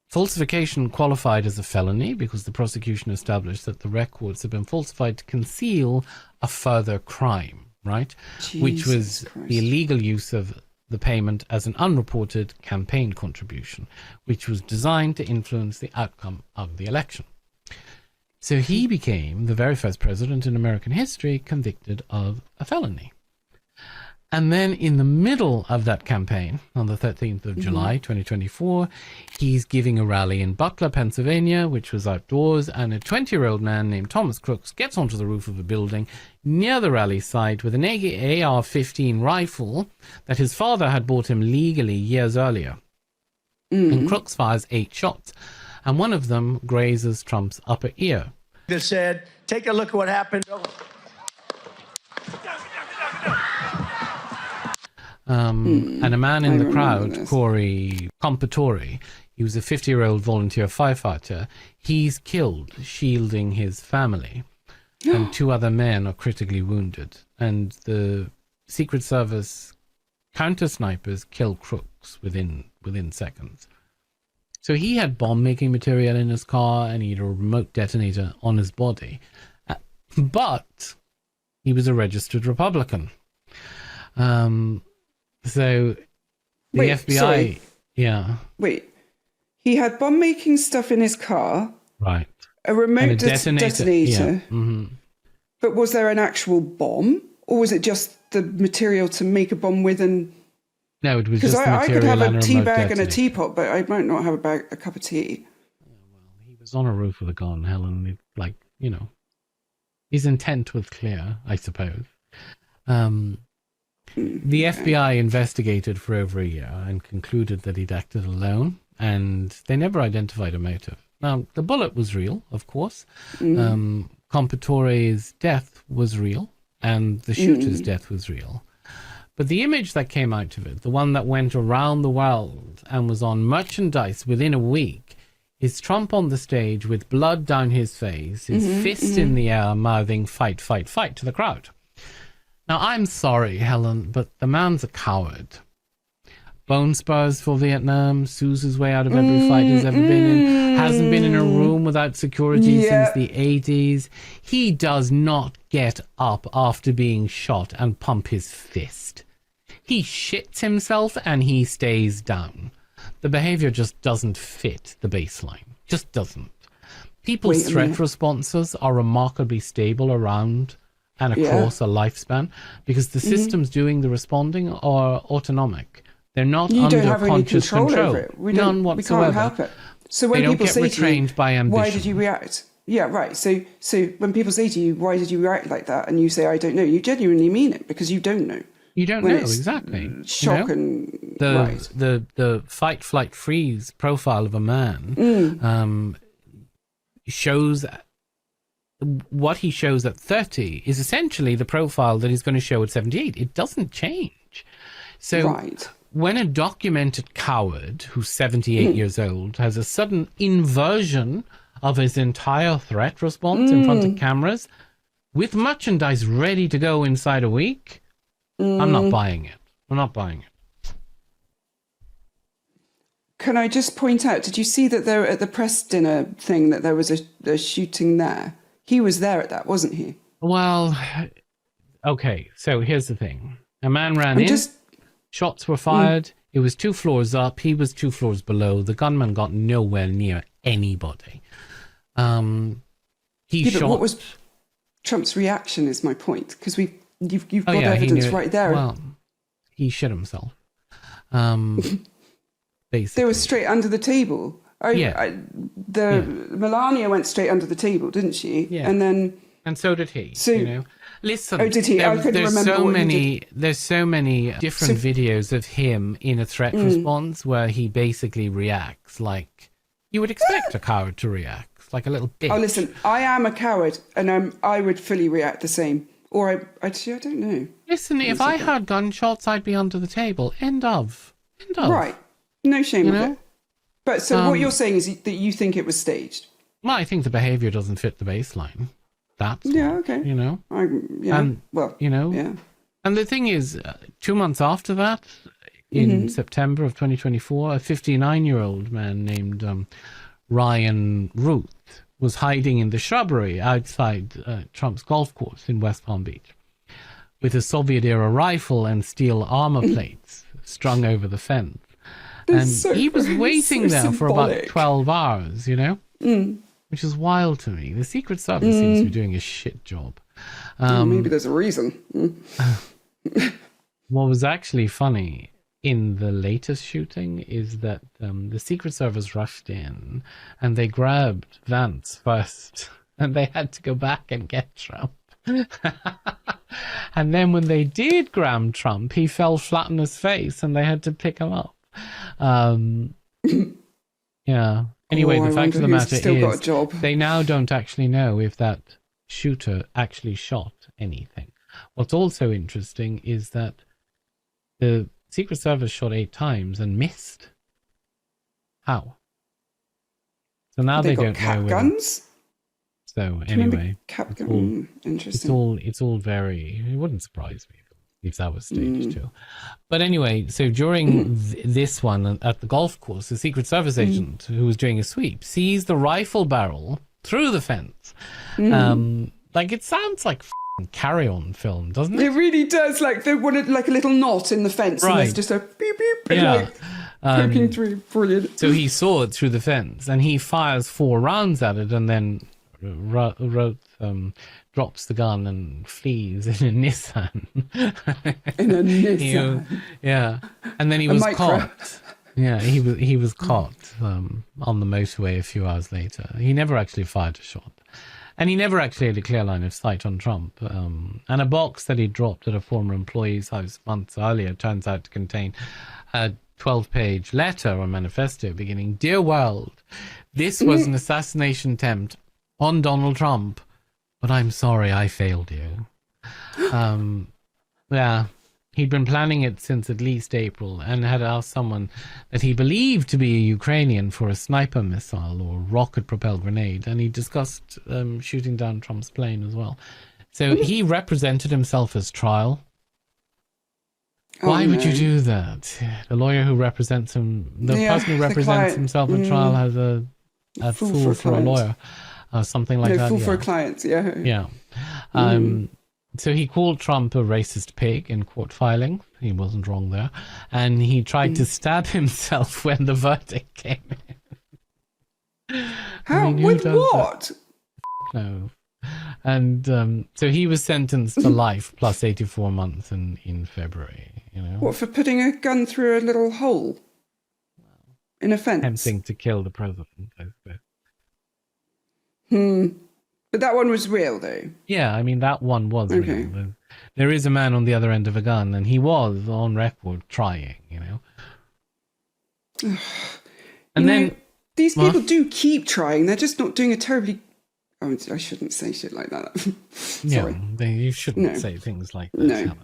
falsification qualified as a felony because the prosecution established that the records had been falsified to conceal a further crime, right? Which was the illegal use of the payment as an unreported campaign contribution, which was designed to influence the outcome of the election. So he became the very first president in American history convicted of a felony. And then in the middle of that campaign, on the 13th of July, 2024, he's giving a rally in Butler, Pennsylvania, which was outdoors, and a 20-year-old man named Thomas Crooks gets onto the roof of a building near the rally site with an AR-15 rifle that his father had bought him legally years earlier. And Crooks fires 8 shots, and one of them grazes Trump's upper ear. They said, take a look at what happened. And a man in the crowd, Corey Compatore, he was a 50-year-old volunteer firefighter. He's killed shielding his family. And 2 other men are critically wounded. And the Secret Service counter-snipers kill Crooks within seconds. So he had bomb-making material in his car and he had a remote detonator on his body. But he was a registered Republican. So the FBI... Sorry. Yeah. Wait. He had bomb-making stuff in his car. Right. A remote detonator. Yeah. Mm-hmm. But was there an actual bomb? Or was it just the material to make a bomb with? No, it was just the material. Because I could have a tea bag detonator. and a teapot, but I might not have a cup of tea. Well, he was on a roof with a gun, Helen. His intent was clear, I suppose. The FBI investigated for over a year and concluded that he'd acted alone, and they never identified a motive. Now, the bullet was real, of course. Compatore's death was real, and the shooter's death was real. But the image that came out of it, the one that went around the world and was on merchandise within a week, is Trump on the stage with blood down his face, his fist in the air, mouthing "fight, fight, fight" to the crowd. Now, I'm sorry, Helen, but the man's a coward. Bone spurs for Vietnam, sues his way out of every fight he's ever been in, hasn't been in a room without security since the 80s. He does not get up after being shot and pump his fist. He shits himself and he stays down. The behavior just doesn't fit the baseline. Just doesn't. People's threat responses are remarkably stable around and across a lifespan because the systems doing the responding are autonomic. They're not under conscious control. Over it. None whatsoever. We can't help it. So when people say to you, why did you react? Yeah, right. So when people say to you, why did you react like that? And you say, I don't know. You genuinely mean it because you don't know. You don't know, exactly. Shock and... The fight, flight, freeze profile of a man shows... What he shows at 30 is essentially the profile that he's going to show at 78. It doesn't change. So when a documented coward who's 78 years old has a sudden inversion of his entire threat response in front of cameras with merchandise ready to go inside a week, I'm not buying it. I'm not buying it. can I just point out, did you see that there at the press dinner thing that there was a shooting there? He was there at that, wasn't he? Well, okay, so here's the thing. A man ran in, shots were fired, it was 2 floors up, he was 2 floors below, the gunman got nowhere near anybody. He shot... But what was Trump's reaction is my point, because you've got evidence right there. Well, he shit himself. Basically. They were straight under the table. Melania went straight under the table, didn't she? Yeah. And so did he. So, you know, listen. Oh, did he? I couldn't remember. There's so many different videos of him in a threat response where he basically reacts like you would expect a coward to react, like a little bitch. Oh, listen, I am a coward, and I would fully react the same. Or I don't know. Listen, if I heard gunshots, I'd be under the table. End of. Right. No shame of it. But so what you're saying is that you think it was staged? Well, I think the behaviour doesn't fit the baseline. That's okay. You know? And the thing is, 2 months after that, in September of 2024, a 59-year-old man named Ryan Ruth was hiding in the shrubbery outside Trump's golf course in West Palm Beach with a Soviet-era rifle and steel armor plates strung over the fence. And he was waiting there for about 12 hours, you know, which is wild to me. The Secret Service seems to be doing a shit job. Maybe there's a reason. What was actually funny in the latest shooting is that the Secret Service rushed in and they grabbed Vance first and they had to go back and get Trump. And then when they did grab Trump, he fell flat on his face and they had to pick him up. Yeah. Anyway, the fact of the matter is they now don't actually know if that shooter actually shot anything. What's also interesting is that the Secret Service shot 8 times and missed. How? So now they don't know. Guns? So anyway, interesting. It's all very. It wouldn't surprise me if that was staged too. But anyway, so during this one at the golf course, the Secret Service agent who was doing a sweep sees the rifle barrel through the fence. Like it sounds like Carry On film, doesn't it? It really does. Like they wanted like a little knot in the fence, and there's just a beep beep, and poking through. Brilliant. So he saw it through the fence, and he fires 4 rounds at it, and then drops the gun and flees in a Nissan. In a Nissan. And then he was caught. Yeah, he was caught on the motorway a few hours later. He never actually fired a shot. And he never actually had a clear line of sight on Trump. And a box that he dropped at a former employee's house months earlier turns out to contain a 12-page letter or manifesto beginning, "Dear world, this was an assassination attempt on Donald Trump, but I'm sorry I failed you." He'd been planning it since at least April and had asked someone that he believed to be a Ukrainian for a sniper missile or rocket-propelled grenade, and he discussed shooting down Trump's plane as well. So he represented himself as trial. Why would you do that? The lawyer who represents him, the person who represents himself at trial has a fool for a lawyer. Something like that. Fool for a client, Yeah. So he called Trump a racist pig in court filing. He wasn't wrong there. And he tried to stab himself when the verdict came in. How? With what? No. And so he was sentenced to life plus 84 months in February. You know? What, for putting a gun through a little hole in a fence? Attempting to kill the president, I suppose. But that one was real, though. Yeah, I mean, that one was real. There is a man on the other end of a gun, and he was on record trying, you know. And then these people do keep trying. They're just not doing a terribly... Oh, I shouldn't say shit like that. Sorry. Yeah, you shouldn't say things like that,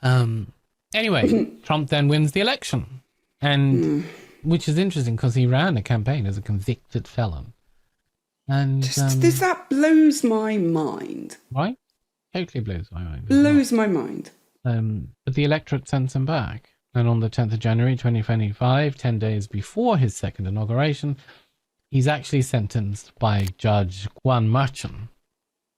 Helen. Anyway, Trump then wins the election, and which is interesting because he ran a campaign as a convicted felon. And this that blows my mind. Right? Totally blows my mind. Blows my mind. But the electorate sends him back. And on the 10th of January 2025, 10 days before his second inauguration, he's actually sentenced by Judge Juan Merchan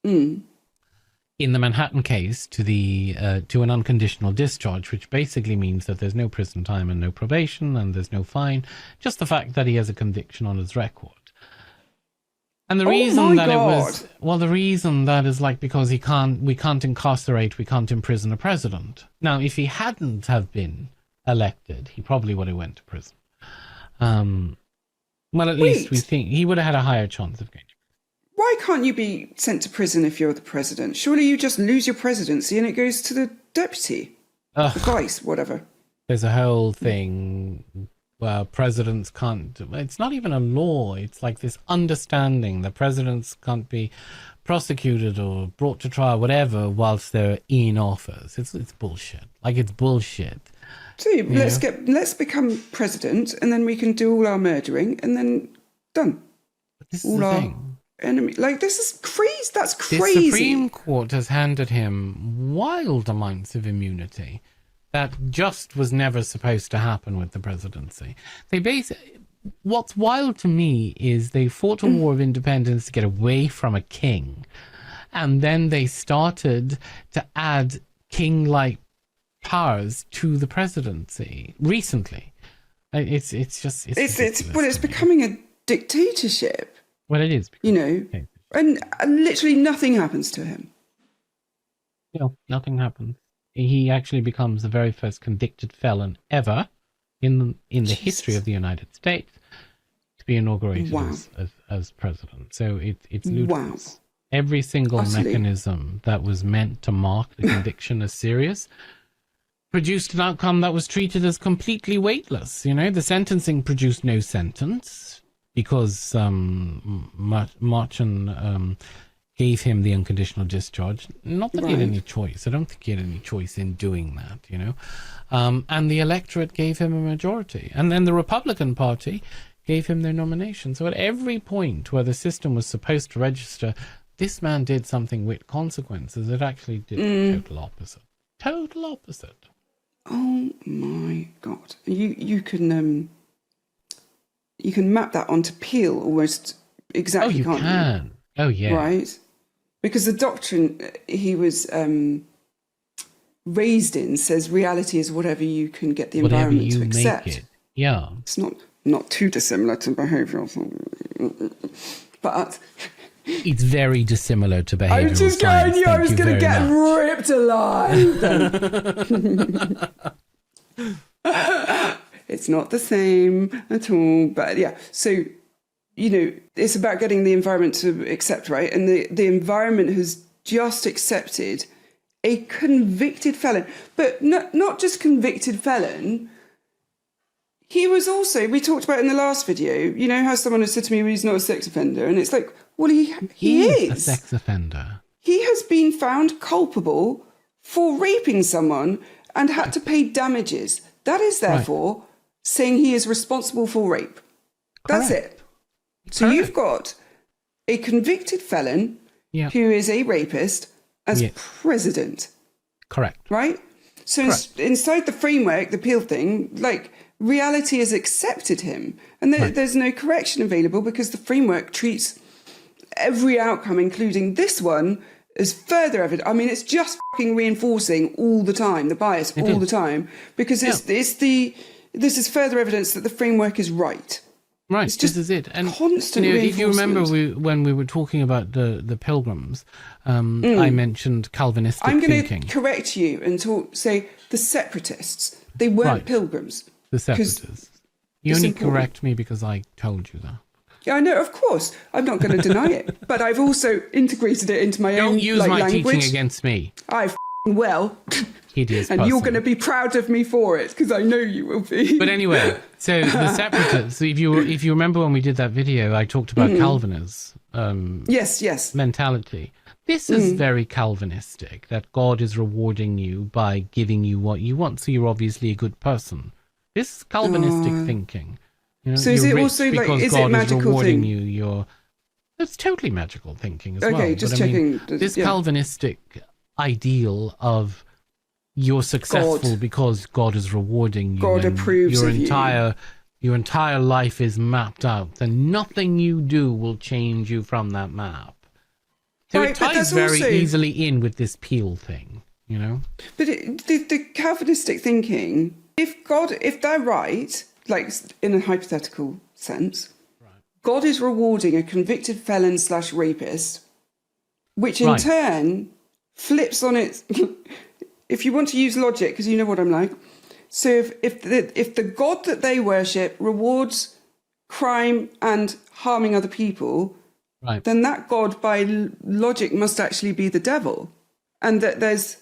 in the Manhattan case to an unconditional discharge, which basically means that there's no prison time and no probation and there's no fine, just the fact that he has a conviction on his record. And the reason that the reason that is like because we can't incarcerate, we can't imprison a president. Now, if he hadn't have been elected, he probably would have went to prison. Well, at least we think he would have had a higher chance of going to prison. Why can't you be sent to prison if you're the president? Surely you just lose your presidency and it goes to the deputy, the vice, whatever. There's a whole thing where presidents can't, it's not even a law, it's like this understanding that presidents can't be prosecuted or brought to trial, whatever, whilst they're in office. It's bullshit. Like, it's bullshit. So let's become president, and then we can do all our murdering, and then done. But this is the thing. Enemy, like, this is crazy. That's crazy. The Supreme Court has handed him wild amounts of immunity that just was never supposed to happen with the presidency. What's wild to me is they fought a war of independence to get away from a king, and then they started to add king-like powers to the presidency recently. It's becoming a dictatorship. Well, it is, and literally nothing happens to him. Nothing happens. He actually becomes the very first convicted felon ever in the history of the United States to be inaugurated as president. So it's ludicrous. Wow. Every single mechanism that was meant to mark the conviction as serious produced an outcome that was treated as completely weightless. The sentencing produced no sentence because Marchan gave him the unconditional discharge. Not that he had any choice. I don't think he had any choice in doing that, and the electorate gave him a majority. And then the Republican Party gave him their nomination. So at every point where the system was supposed to register, this man did something with consequences. It actually did the total opposite. Total opposite. Oh my God. You can map that onto Peel almost exactly. Oh, you can. Oh, yeah. Right? Because the doctrine he was raised in says reality is whatever you can get the environment to accept. Make it. Yeah. It's not too dissimilar to behaviour, but it's very dissimilar to behavioral I'm just science. going, I was going to get ripped alive. It's not the same at all, but yeah. So, it's about getting the environment to accept, right? And the environment has just accepted a convicted felon, but not just convicted felon. He was also, we talked about in the last video, how someone has said to me, well, he's not a sex offender. And it's like, well, he is a sex offender. He has been found culpable for raping someone and had to pay damages. That is therefore saying he is responsible for rape. That's it. So you've got a convicted felon who is a rapist as president. Correct. Right? So inside the framework, the Peel thing, like, reality has accepted him. And there's no correction available because the framework treats every outcome, including this one, as further evidence. I mean, it's just fucking reinforcing all the time, the bias all the time, because this is further evidence that the framework is right. Right, it's just this is it. And constant if you remember when we were talking about the pilgrims, I mentioned Calvinistic thinking. I'm going to correct you and say the separatists. They weren't pilgrims. The separatists. You only correct me because I told you that. Yeah, I know, of course. I'm not going to deny it. But I've also integrated it into my own language. Don't use my teaching against me. I will. Hideous and person. you're going to be proud of me for it, because I know you will be. But anyway, so the separatists, if you remember when we did that video, I talked about Calvin's mentality. This is very Calvinistic, that God is rewarding you by giving you what you want, so you're obviously a good person. This is Calvinistic thinking. So is it also like, is it magical thing? It's totally magical thinking as well. Okay, just checking. This Calvinistic ideal of you're successful because God is rewarding you. God approves of you. Your entire life is mapped out, and nothing you do will change you from that map. So Right, it but ties that's very also- easily in with this Peel thing, you know? But the Calvinistic thinking, if they're right, like in a hypothetical sense, God is rewarding a convicted felon / rapist, which in Right. turn flips on its. If you want to use logic, because you know what I'm like. So if the God that they worship rewards crime and harming other people, Right. then that God, by logic, must actually be the devil, and that there's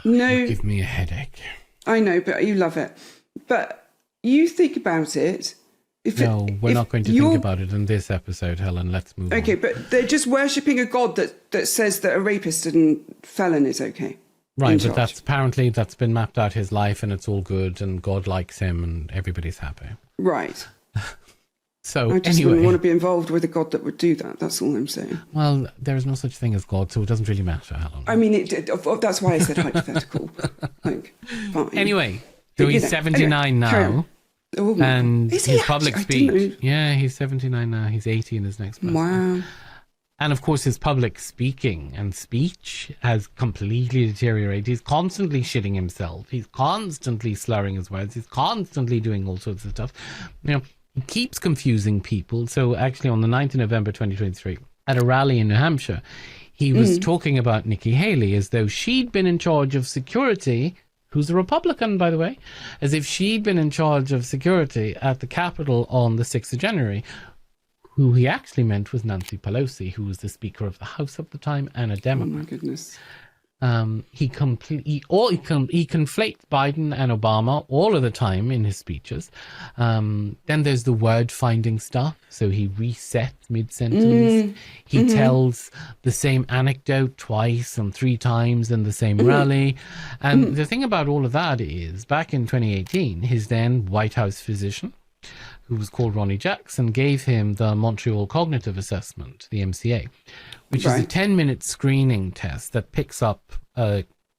no. You give me a headache. I know, but you love it. But you think about it. We're not going to think about it in this episode, Helen. Let's move on. Okay, but they're just worshipping a God that says that a rapist and felon is okay. Right, but that's been mapped out his life, and it's all good, and God likes him, and everybody's happy. Right. So I just anyway, wouldn't want to be involved with a God that would do that. That's all I'm saying. well, there is no such thing as God, so it doesn't really matter, Helen. I mean, that's why I said hypothetical. Like, fine. Anyway, so You he's know, 79 anyway, carry now, on. Oh my and God. Is he his actually? public I didn't speech. know. Yeah, he's 79 now. He's 80 in his next birthday. Wow. And of course, his public speaking and speech has completely deteriorated. He's constantly shitting himself. He's constantly slurring his words. He's constantly doing all sorts of stuff. You know, he keeps confusing people. So actually, on the 9th of November 2023, at a rally in New Hampshire, he was talking about Nikki Haley as though she'd been in charge of security, who's a Republican, by the way, as if she'd been in charge of security at the Capitol on the 6th of January. Who he actually meant was Nancy Pelosi, who was the Speaker of the House at the time and a Oh Democrat. my goodness. He conflates Biden and Obama all of the time in his speeches. Then there's the word finding stuff. So he resets mid-sentence. He tells the same anecdote twice and 3 times in the same rally. And the thing about all of that is, back in 2018, his then White House physician, who was called Ronnie Jackson, gave him the Montreal Cognitive Assessment, the MCA, which is a 10-minute screening test that picks up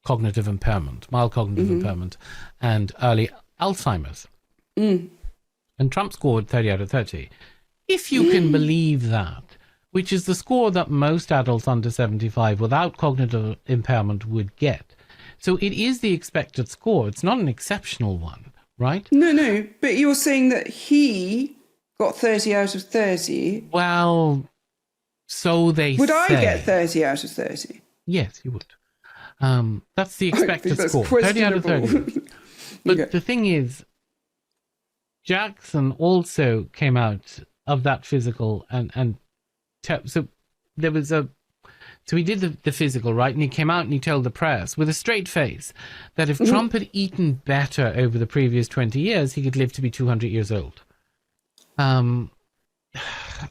cognitive impairment, mild cognitive impairment, and early Alzheimer's. And Trump scored 30 out of 30. If you can believe that, which is the score that most adults under 75 without cognitive impairment would get. So it is the expected score. It's not an exceptional one. Right? No, but you're saying that he got 30 out of 30. Well, so they Would say. I get 30 out of 30? Yes, you would. That's the I think expected that's score. 30 out of 30. questionable. But Okay. the thing is, Jackson also came out of that physical so there was so he did the physical, right? And he came out and he told the press with a straight face that if Trump had eaten better over the previous 20 years, he could live to be 200 years old.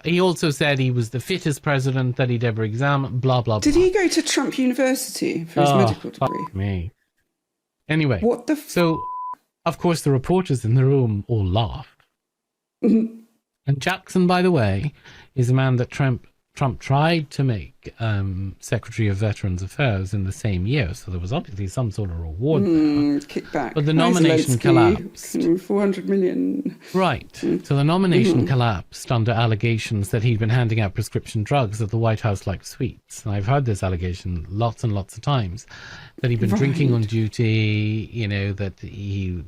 He also said he was the fittest president that he'd ever examined, blah, blah, blah. Did he go to Trump University for his medical degree? Fuck me. Anyway, What the so, of course, the reporters in the room all laughed. And Jackson, by the way, is a man that Trump tried to make Secretary of Veterans Affairs in the same year, so there was obviously some sort of reward there. Kickback. But the nomination collapsed. 400 million. Right. So the nomination collapsed under allegations that he'd been handing out prescription drugs at the White House like sweets. And I've heard this allegation lots and lots of times, that he'd been drinking on duty, you know, that he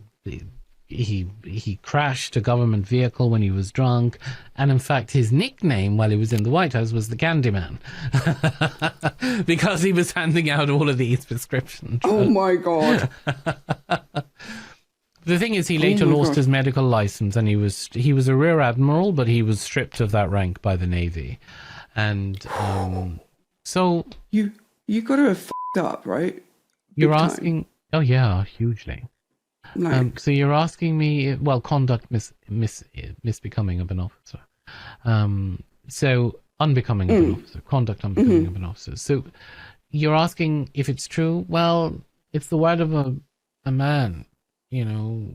crashed a government vehicle when he was drunk, and in fact his nickname while he was in the White House was the Candyman because he was handing out all of these prescription drugs. Oh my God. The thing is, he later lost his medical license, and he was a rear admiral, but he was stripped of that rank by the Navy, and so You got to have f***ed up, right? you're Big time. asking. Oh yeah, hugely. Like, So you're asking me, well, conduct misbecoming of an officer. So unbecoming of an officer, conduct unbecoming of an officer. So you're asking if it's true. Well, it's the word of a man, you know,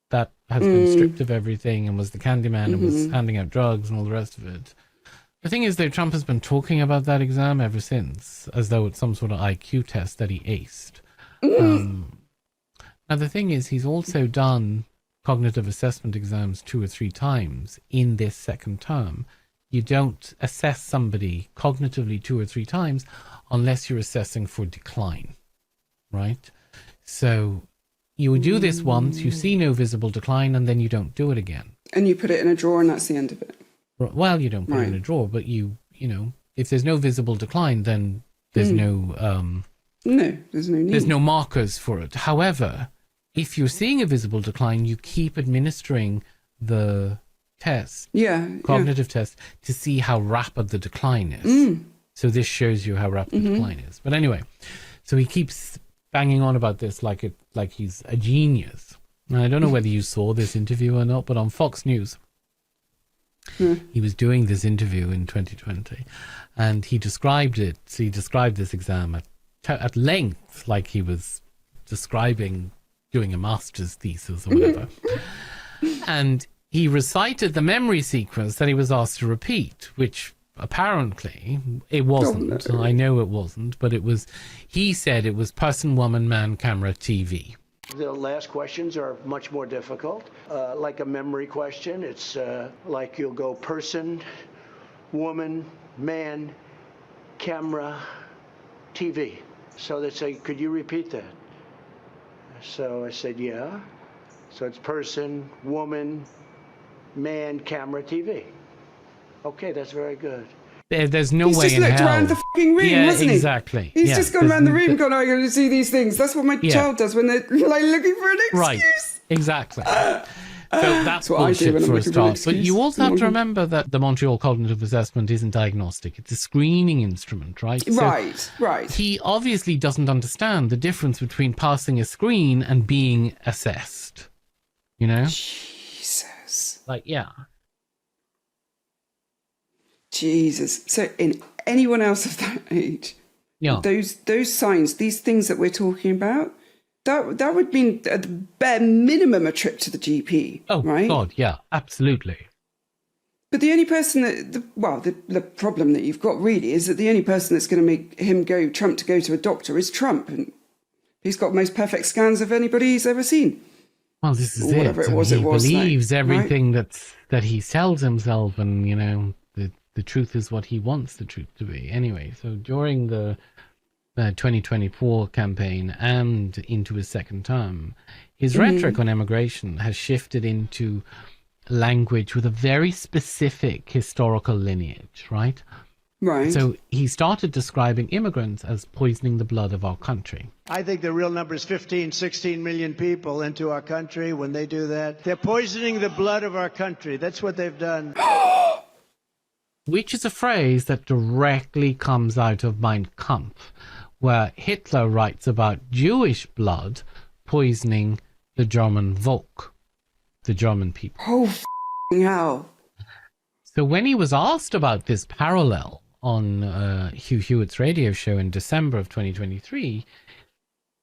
that has been stripped of everything and was the Candyman and was handing out drugs and all the rest of it. The thing is, though, Trump has been talking about that exam ever since, as though it's some sort of IQ test that he aced. Now, the thing is, he's also done cognitive assessment exams 2 or 3 times in this second term. You don't assess somebody cognitively 2 or 3 times unless you're assessing for decline, right? So you would do this once, you see no visible decline, and then you don't do it again. And you put it in a drawer and that's the end of it. Well, you don't put it in a drawer, but you know, if there's no visible decline, then there's no there's no need. There's no markers for it. However, if you're seeing a visible decline, you keep administering the test, cognitive test, to see how rapid the decline is. So this shows you how rapid the decline is. But anyway, so he keeps banging on about this like he's a genius. Now, I don't know whether you saw this interview or not, but on Fox News, he was doing this interview in 2020, and he described it. So he described this exam at length, like he was describing doing a master's thesis or whatever. And he recited the memory sequence that he was asked to repeat, which apparently it wasn't. I know it wasn't, but it was, he said it was person, woman, man, camera, TV. The last questions are much more difficult. Like a memory question, it's like you'll go person, woman, man, camera, TV. So they say, could you repeat that? So I said, yeah. So it's person, woman, man, camera, TV. Okay, that's very good. There's no way in hell. He's just looked around the fucking room, hasn't he? Exactly. He's just gone around the room going, I'm going to do these things. That's what my child does when they're like looking for an excuse. Right, exactly. So that's what I do for a start. But you also have to remember that the Montreal Cognitive Assessment isn't diagnostic. It's a screening instrument, right? Right. He obviously doesn't understand the difference between passing a screen and being assessed. You know? Jesus. Like, yeah. Jesus. So in anyone else of that age, those signs, these things that we're talking about, that would mean at the bare minimum a trip to the GP. Oh, right? God, yeah, absolutely. But the only person the problem that you've got really is that the only person that's going to make Trump to go to a doctor is Trump. And he's got most perfect scans of anybody he's ever seen. Well, this is it. He believes everything that he tells himself, and, you know, the truth is what he wants the truth to be. Anyway, so during the 2024 campaign and into his second term, his rhetoric on immigration has shifted into language with a very specific historical lineage, right? Right. So he started describing immigrants as poisoning the blood of our country. I think the real number is 15, 16 million people into our country. When they do that, they're poisoning the blood of our country. That's what they've done. Which is a phrase that directly comes out of Mein Kampf, where Hitler writes about Jewish blood poisoning the German Volk, the German people. Oh, hell. So when he was asked about this parallel on Hugh Hewitt's radio show in December of 2023,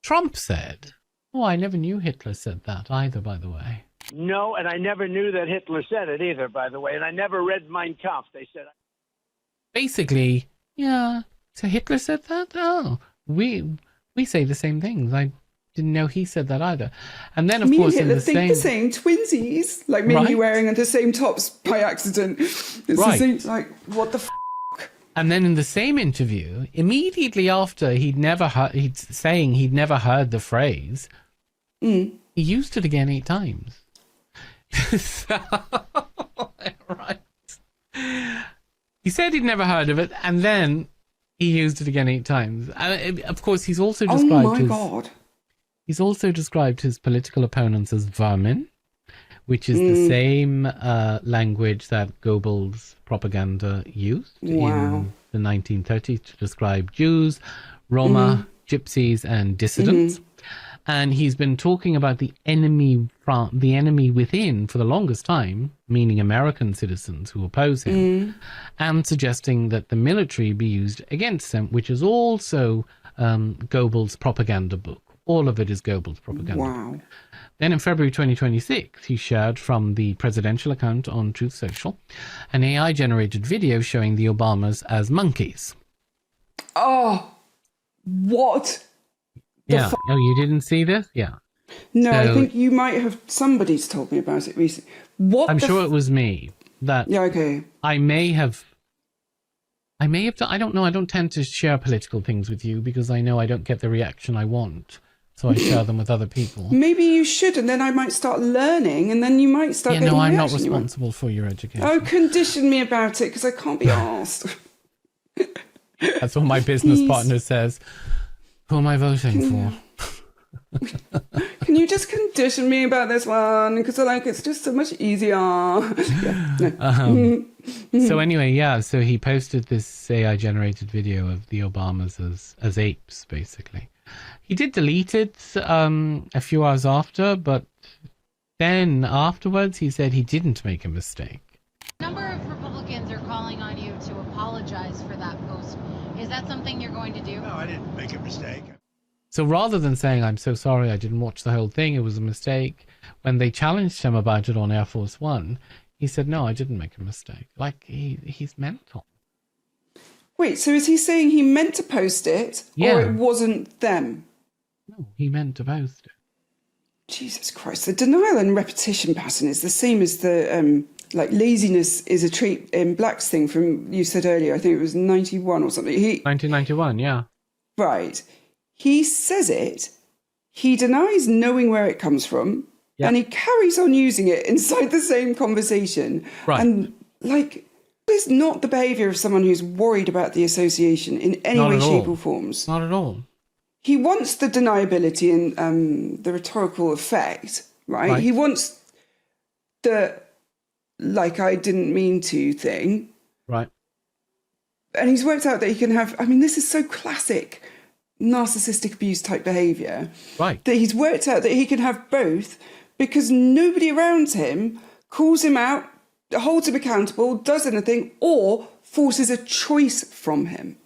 Trump said, oh, I never knew Hitler said that either, by the way. No, and I never knew that Hitler said it either, by the way, and I never read Mein Kampf. They said... Basically, yeah, so Hitler said that? Oh, we say the same things. I didn't know he said that either. And then, of course, Hitler in the think the same twinsies, like me and you wearing the same tops by accident. It's the same, like, what the And then in the same interview, immediately after he'd never heard the phrase, he used it again 8 times. So, right. He said he'd never heard of it, and then he used it again 8 times. Of course, he's also described He's also described his political opponents as vermin, which is the same language that Goebbels' propaganda used in the 1930s to describe Jews, Roma, Gypsies, and dissidents. And he's been talking about the enemy within for the longest time, meaning American citizens who oppose him, and suggesting that the military be used against them, which is also Goebbels' propaganda book. All of it is Goebbels' propaganda. Wow. Then in February 2026, he shared from the presidential account on Truth Social an AI-generated video showing the Obamas as monkeys. Oh, what? Yeah. Oh, you didn't see this? Yeah. No, So, I think you might have. Somebody's told me about it recently. What? I'm sure it was me. That Yeah. Okay. I may have done, I don't know. I don't tend to share political things with you because I know I don't get the reaction I want. So I share them with other people. Maybe you should, and then I might start learning, and then you might start Yeah, getting no, I'm not reaction you want. responsible for your education. Oh, condition me about it, because I can't be asked. That's what my business Please. partner says. Who am I voting for? Can you just condition me about this one? Because it's just so much easier. Yeah, no. So anyway, yeah, so he posted this AI-generated video of the Obamas as apes, basically. He did delete it a few hours after, but then afterwards he said he didn't make a mistake. A number of Republicans are calling on you to apologize for that post. Is that something you're going to do? No, I didn't make a mistake. So rather than saying, I'm so sorry, I didn't watch the whole thing, it was a mistake, when they challenged him about it on Air Force One, he said, no, I didn't make a mistake. Like, he's mental. Wait, so is he saying he meant to post it, or it wasn't them? No, he meant to post it. Jesus Christ, the denial and repetition pattern is the same as the, laziness is a trait in Black's thing from, you said earlier, I think it was 91 or something. 1991, yeah. Right. He says it, he denies knowing where it comes from, and he carries on using it inside the same conversation. Right. And, it's not the behaviour of someone who's worried about the association in any way, shape, or forms. Not at all. He wants the deniability and the rhetorical effect, right? He wants the, I didn't mean to thing. Right. And he's worked out that he can have, this is so classic narcissistic abuse type behaviour. Right. That he's worked out that he can have both because nobody around him calls him out, holds him accountable, does anything, or forces a choice from him.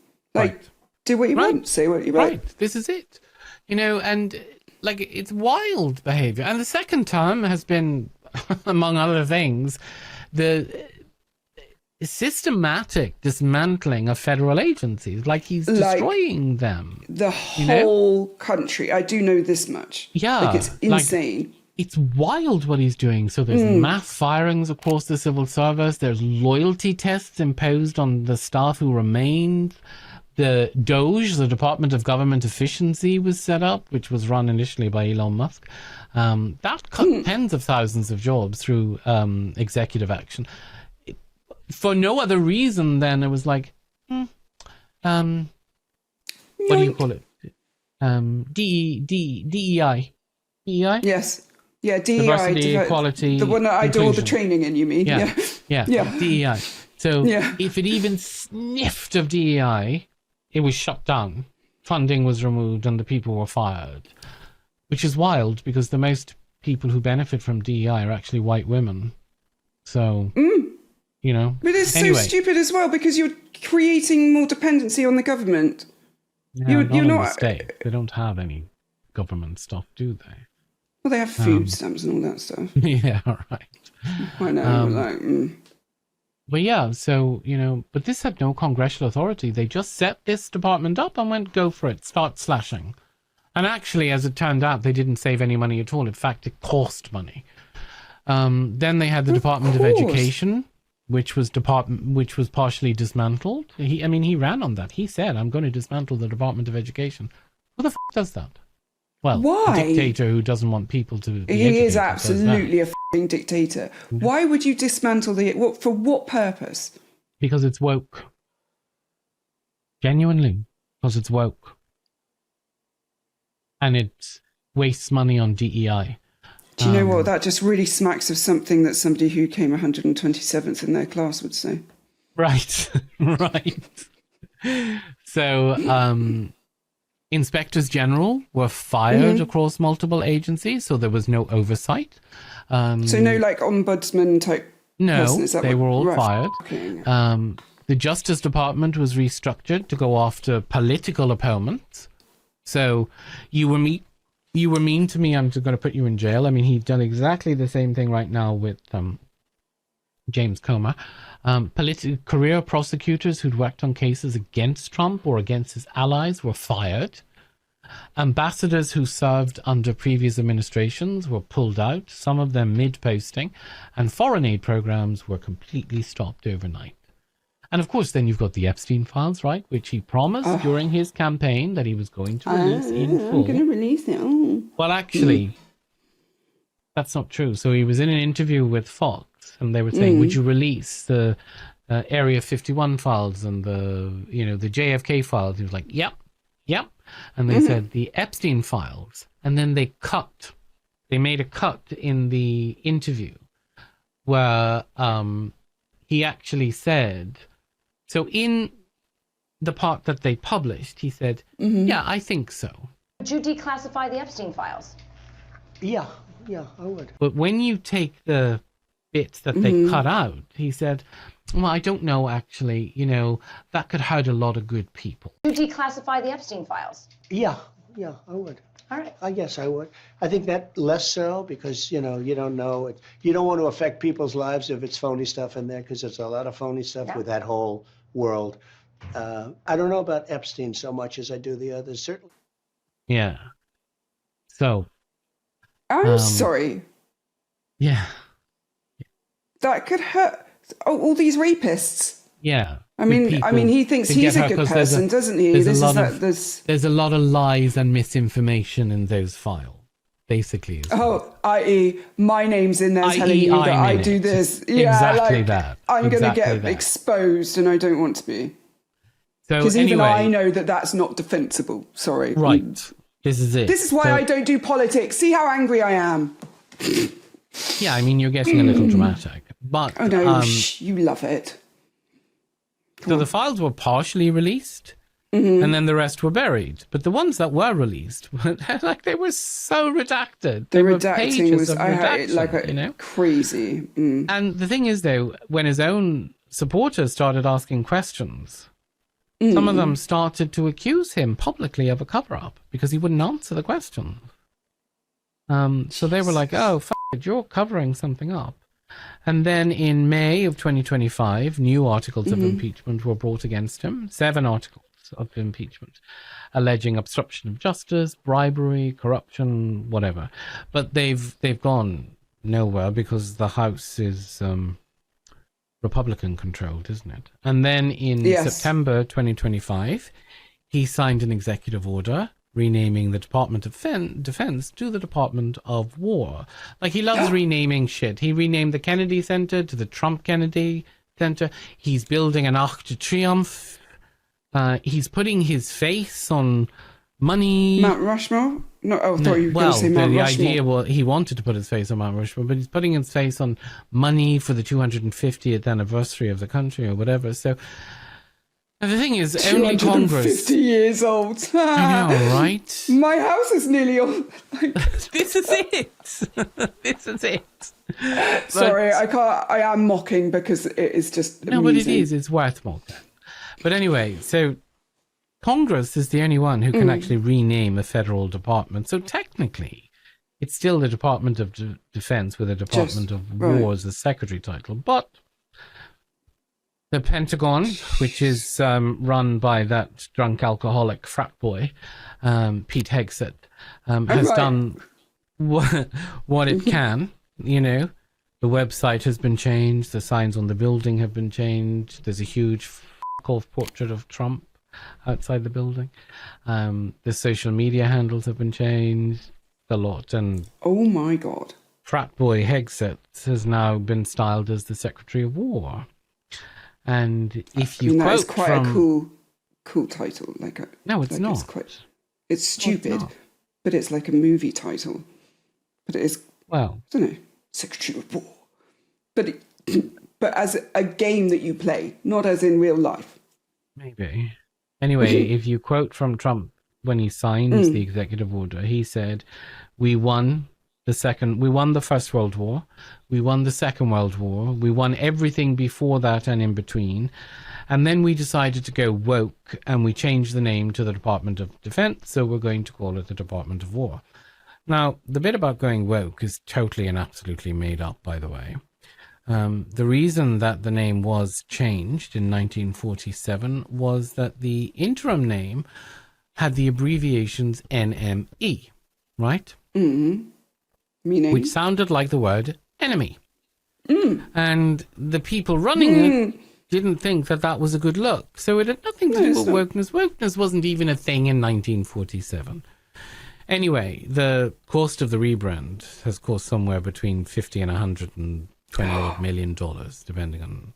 Do what you want, say what you want. Right, this is it. And it's wild behavior. And the second term has been, among other things, the systematic dismantling of federal agencies. He's destroying them. The whole country. I do know this much. Yeah. It's insane. It's wild what he's doing. So there's mass firings across the civil service. There's loyalty tests imposed on the staff who remained. The DOGE, the Department of Government Efficiency, was set up, which was run initially by Elon Musk. That cut tens of thousands of jobs through executive action. For no other reason than it was what do you call it? DEI. DEI? Yes. Yeah, DEI. Diversity, equality, the one that I do all the inclusion. training in, you mean? Yeah. DEI. So if it even sniffed of DEI, it was shut down. Funding was removed and the people were fired. Which is wild because the most people who benefit from DEI are actually white women. So, But it's so stupid as well because you're creating more dependency on the government. Yeah, you're not a mistake. They don't have any government stuff, do they? Well, they have food stamps and all that stuff. Yeah, right. I know, But yeah, so, but this had no congressional authority. They just set this department up and went, go for it, start slashing. And actually, as it turned out, they didn't save any money at all. In fact, it cost money. Then they had the Department of Education, which was partially dismantled. He ran on that. He said, I'm going to dismantle the Department of Education. Who the f*** does that? Well, why? A dictator who doesn't want people to be He is educated absolutely a f***ing dictator. Why would you dismantle for what purpose? Because it's woke. Genuinely. Because it's woke. And it wastes money on DEI. Do you know what? That just really smacks of something that somebody who came 127th in their class would say. Right. Right. So, inspectors general were fired across multiple agencies, so there was no oversight. So no ombudsman type person, is that they were all fired. Okay. The Justice Department was restructured to go after political opponents. So you were mean to me, I'm going to put you in jail. He's done exactly the same thing right now with James Comer. Career prosecutors who'd worked on cases against Trump or against his allies were fired. Ambassadors who served under previous administrations were pulled out, some of them mid-posting, and foreign aid programs were completely stopped overnight. And of course, then you've got the Epstein files, right, which he promised during his campaign that he was going to release in full. I'm going to release it. Oh. Well, actually, that's not true. So he was in an interview with Fox, and they were saying, would you release the Area 51 files and the JFK files? He was like, yep. And they said the Epstein files. And then they made a cut in the interview where he actually said, so in the part that they published, he said, yeah, I think so. Would you declassify the Epstein files? Yeah, I would. But when you take the bits that they cut out, he said, well, I don't know, actually, that could hurt a lot of good people. Would you declassify the Epstein files? Yeah, I would. All right. I guess I would. I think that less so because, you don't know it. You don't want to affect people's lives if it's phony stuff in there because there's a lot of phony stuff with that whole world. I don't know about Epstein so much as I do the others, certainly. Yeah. So. I'm sorry. Yeah. That could hurt. Oh, all these rapists. Yeah. I mean, he thinks he's a good person, doesn't he? There's a lot of lies and misinformation in those files, basically. I.e., my name's in there telling you that I do this. Yeah, exactly that. I'm going to get exposed, and I don't want to be. Because even I know that that's not defensible. Sorry. Right. This is it. This is why I don't do politics. See how angry I am. Yeah, I mean, you're getting a little dramatic. But, oh, no, you love it. So the files were partially released, and then the rest were buried. But the ones that were released, they were so redacted. The redacting was crazy. And the thing is, though, when his own supporters started asking questions, some of them started to accuse him publicly of a cover-up because he wouldn't answer the questions. So they were like, oh, you're covering something up. And then in May of 2025, new articles of impeachment were brought against him, 7 articles of impeachment, alleging obstruction of justice, bribery, corruption, whatever. But they've gone nowhere because the House is Republican controlled, isn't it? And then in September 2025, he signed an executive order renaming the Department of Defense to the Department of War. Like, he loves renaming shit. He renamed the Kennedy Center to the Trump Kennedy Center. He's building an Arc de Triomphe. He's putting his face on money. Mount Rushmore? No, I thought you were going to say Mount Rushmore. The idea was he wanted to put his face on Mount Rushmore, but he's putting his face on money for the 250th anniversary of the country or whatever. So the thing is, only Congress. 50 years old. I know, right? My house is nearly old. This is it. This is it. Sorry, I can't. I am mocking because it is just amusing. No, but it is. It's worth mocking. But anyway, so Congress is the only one who can actually rename a federal department. So technically, it's still the Department of Defense with a Department of War as the secretary title. But the Pentagon, which is run by that drunk alcoholic frat boy, Pete Hegseth, has done what it can. The website has been changed. The signs on the building have been changed. There's a huge off portrait of Trump outside the building. The social media handles have been changed a lot. And oh my God. Frat boy Hegseth has now been styled as the Secretary of War. And if you quote that's quite a cool title. No, it's not. It's stupid, but it's like a movie title. But it is. Well, I don't know, Secretary of War. But as a game that you play, not as in real life. Maybe. Anyway, if you quote from Trump when he signed the executive order, he said, "We won the First World War, we won the Second World War, we won everything before that and in between, and then we decided to go woke and we changed the name to the Department of Defense, so we're going to call it the Department of War." Now, the bit about going woke is totally and absolutely made up, by the way. The reason that the name was changed in 1947 was that the interim name had the abbreviations NME, right? Meaning? Which sounded like the word enemy. And the people running it didn't think that that was a good look. So it had nothing to do with wokeness. Wokeness wasn't even a thing in 1947. Anyway, the cost of the rebrand has cost somewhere between $50 and $120 million, depending on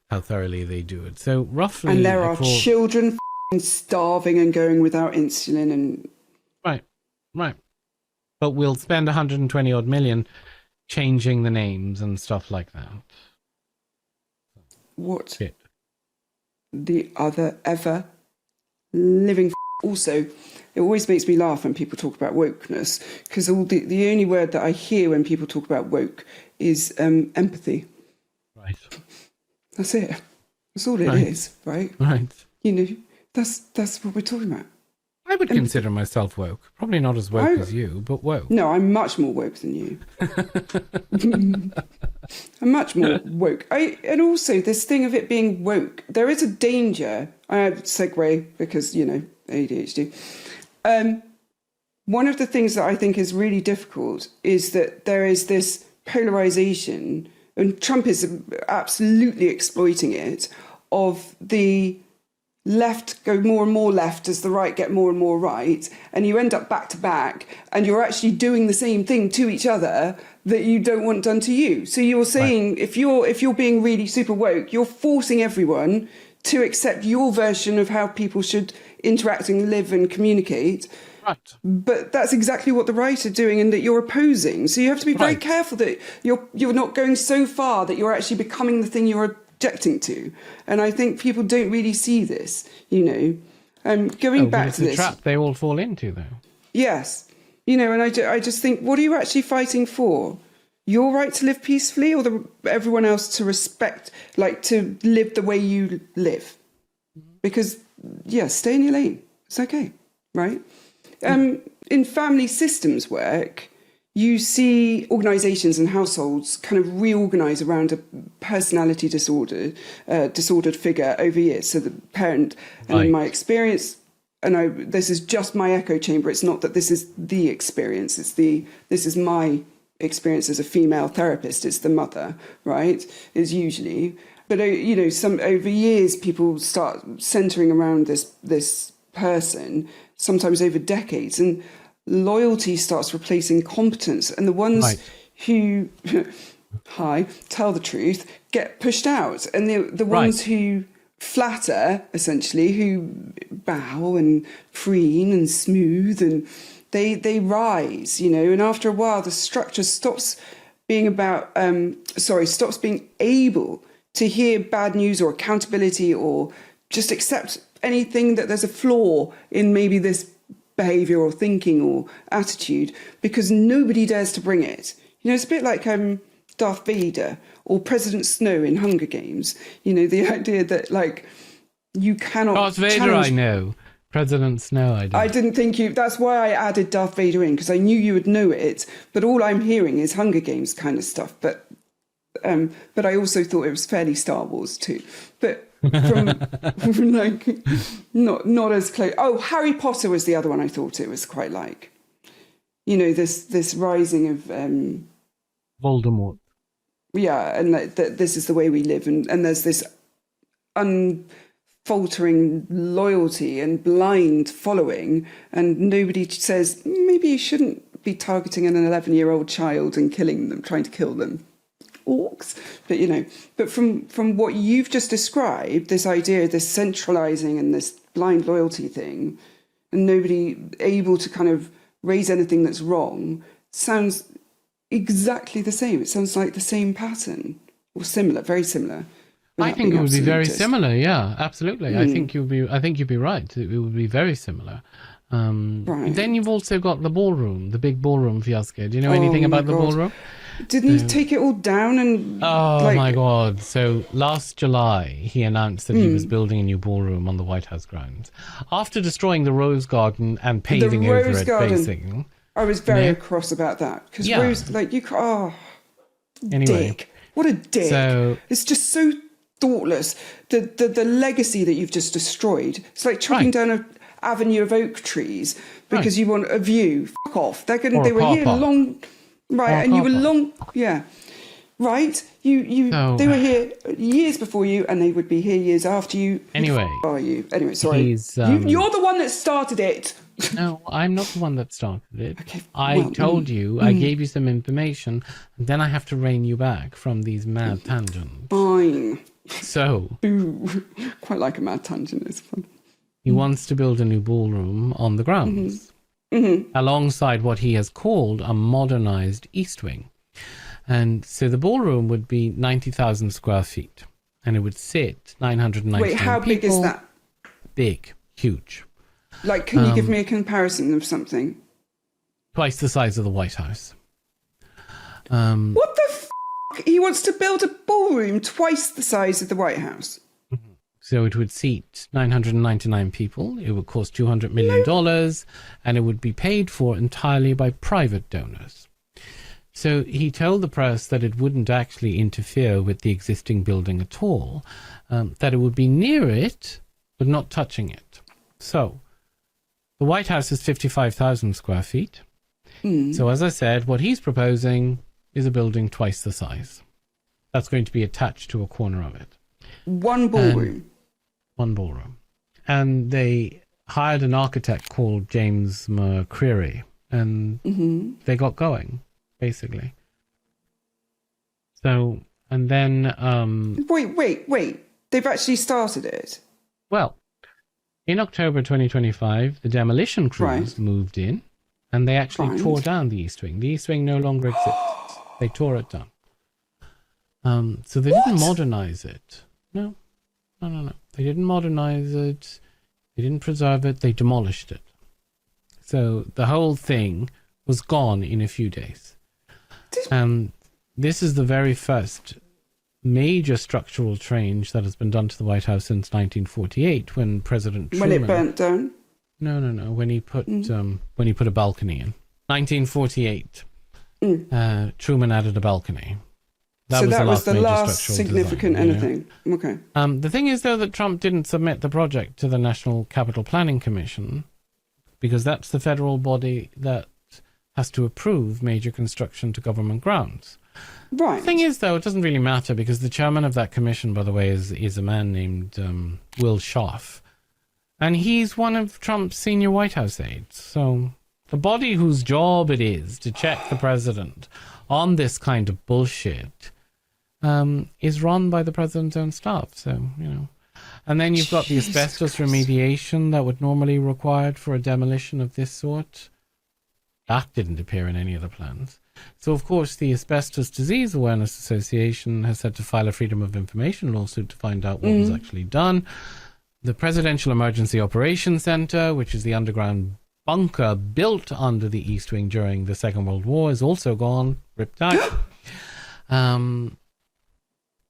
how thoroughly they do it. So roughly... And there are children starving and going without insulin and... Right. But we'll spend 120 odd million changing the names and stuff like that. What? Shit. The other ever living... Also, it always makes me laugh when people talk about wokeness, because the only word that I hear when people talk about woke is empathy. Right. That's it. That's all it is, right? Right. You know, that's what we're talking about. I would consider myself woke. Probably not as woke as you, but woke. No, I'm much more woke than you. I'm much more woke. And also, this thing of it being woke, there is a danger. I segue because, you know, ADHD. One of the things that I think is really difficult is that there is this polarization, and Trump is absolutely exploiting it, of the left go more and more left as the right get more and more right, and you end up back to back, and you're actually doing the same thing to each other that you don't want done to you. So you're saying if you're being really super woke, you're forcing everyone to accept your version of how people should interact and live and communicate. Right. But that's exactly what the right are doing and that you're opposing. So you have to be very careful that you're not going so far that you're actually becoming the thing you're objecting to. And I think people don't really see this, you know. Going back to this... It's a trap they all fall into, though. Yes. You know, and I just think, what are you actually fighting for? Your right to live peacefully, or everyone else to respect, like to live the way you live? Because, stay in your lane. It's okay, right? In family systems work, you see organisations and households kind of reorganise around a personality disordered figure over years. So the parent, and in my experience, and this is just my echo chamber. It's not that this is the experience. This is my experience as a female therapist. It's the mother, right? Is usually, but you know, over years people start centering around this person, sometimes over decades, and loyalty starts replacing competence, and the ones who tell the truth get pushed out, and the ones who flatter, essentially, who bow and preen and smooth, and they rise, you know, and after a while the structure stops being able to hear bad news or accountability or just accept anything that there's a flaw in maybe this behaviour or thinking or attitude, because nobody dares to bring it. You know, it's a bit like Darth Vader or President Snow in Hunger Games. You know, the idea that, like, you cannot Darth Vader, I know. President Snow, I don't. I didn't think you... That's why I added Darth Vader in, because I knew you would know it, but all I'm hearing is Hunger Games kind of stuff. But I also thought it was fairly Star Wars too. But from like not as close. Oh, Harry Potter was the other one I thought it was quite like. You know, this rising of Voldemort. Yeah, and this is the way we live, and there's this unfaltering loyalty and blind following, and nobody says maybe you shouldn't be targeting an 11-year-old child and killing them, trying to kill them. Orcs. But, you know, but from what you've just described, this idea, this centralising and this blind loyalty thing, and nobody able to kind of raise anything that's wrong, sounds exactly the same. It sounds like the same pattern, or similar, very similar. I think it would be very similar. Yeah, absolutely. I think you'd be right. It would be very similar. Then you've also got the ballroom, the big ballroom fiasco. Do you know anything about the ballroom? Didn't he take it all down and... Oh, my God. So last July, he announced that he was building a new ballroom on the White House grounds. After destroying the Rose Garden and paving over it, basically. I was very cross about that. Because Rose, like, you... Oh, anyway. Dick. What a dick. It's just so thoughtless. The legacy that you've just destroyed. It's like chopping down avenue of oak trees because Right. you want a view. Fuck off. Or a They were car here park. long, right? Or a And you car were park. long, yeah, right. So- They were here years before you, and they would be here years after you. Who the Anyway, f- are you? Anyway, sorry. he's, You're the one that started it. No, I'm not the one that started it. Okay, I well, told you, I gave you some information, and then I have to rein you back from these mad tangents. Fine. So, Ooh, quite like a mad tangent. It's fun. he wants to build a new ballroom on the grounds, alongside what he has called a modernized East Wing. And so the ballroom would be 90,000 square feet, and it would sit 999 Wait, how big is people. that? Big, huge. Like, can you give me a comparison of something? Twice the size of the White House. What the f***? He wants to build a ballroom twice the size of the White House. So it would seat 999 people. It would cost $200 million, and it would be paid for entirely by private donors. So he told the press that it wouldn't actually interfere with the existing building at all, that it would be near it, but not touching it. So the White House is 55,000 square feet. So as I said, what he's proposing is a building twice the size. That's going to be attached to a corner of it. One ballroom. One ballroom. And they hired an architect called James McCreary, and they got going, basically. So, and then... Wait. They've actually started it. Well, in October 2025, the demolition crews moved in, and they actually tore down the East Wing. The East Wing no longer exists. They tore it down. So they didn't modernize it. No. They didn't modernize it. They didn't preserve it. They demolished it. So the whole thing was gone in a few days. This is the very first major structural change that has been done to the White House since 1948, when President Truman... When it burnt down? No. When he put a balcony in 1948, Truman added a balcony. That was the major last structural significant design, anything. Okay. The thing is, though, that Trump didn't submit the project to the National Capital Planning Commission, because that's the federal body that has to approve major construction to government grounds. Right. The thing is, though, it doesn't really matter, because the chairman of that commission, by the way, is a man named Will Schaaf. And he's one of Trump's senior White House aides. So the body whose job it is to check the president on this kind of bullshit is run by the president's own staff. So, And then you've got the asbestos remediation that would normally be required for a demolition of this sort. That didn't appear in any of the plans. So, of course, the Asbestos Disease Awareness Association has had to file a Freedom of Information lawsuit to find out what was actually done. The Presidential Emergency Operations Center, which is the underground bunker built under the East Wing during the Second World War, is also gone, ripped out.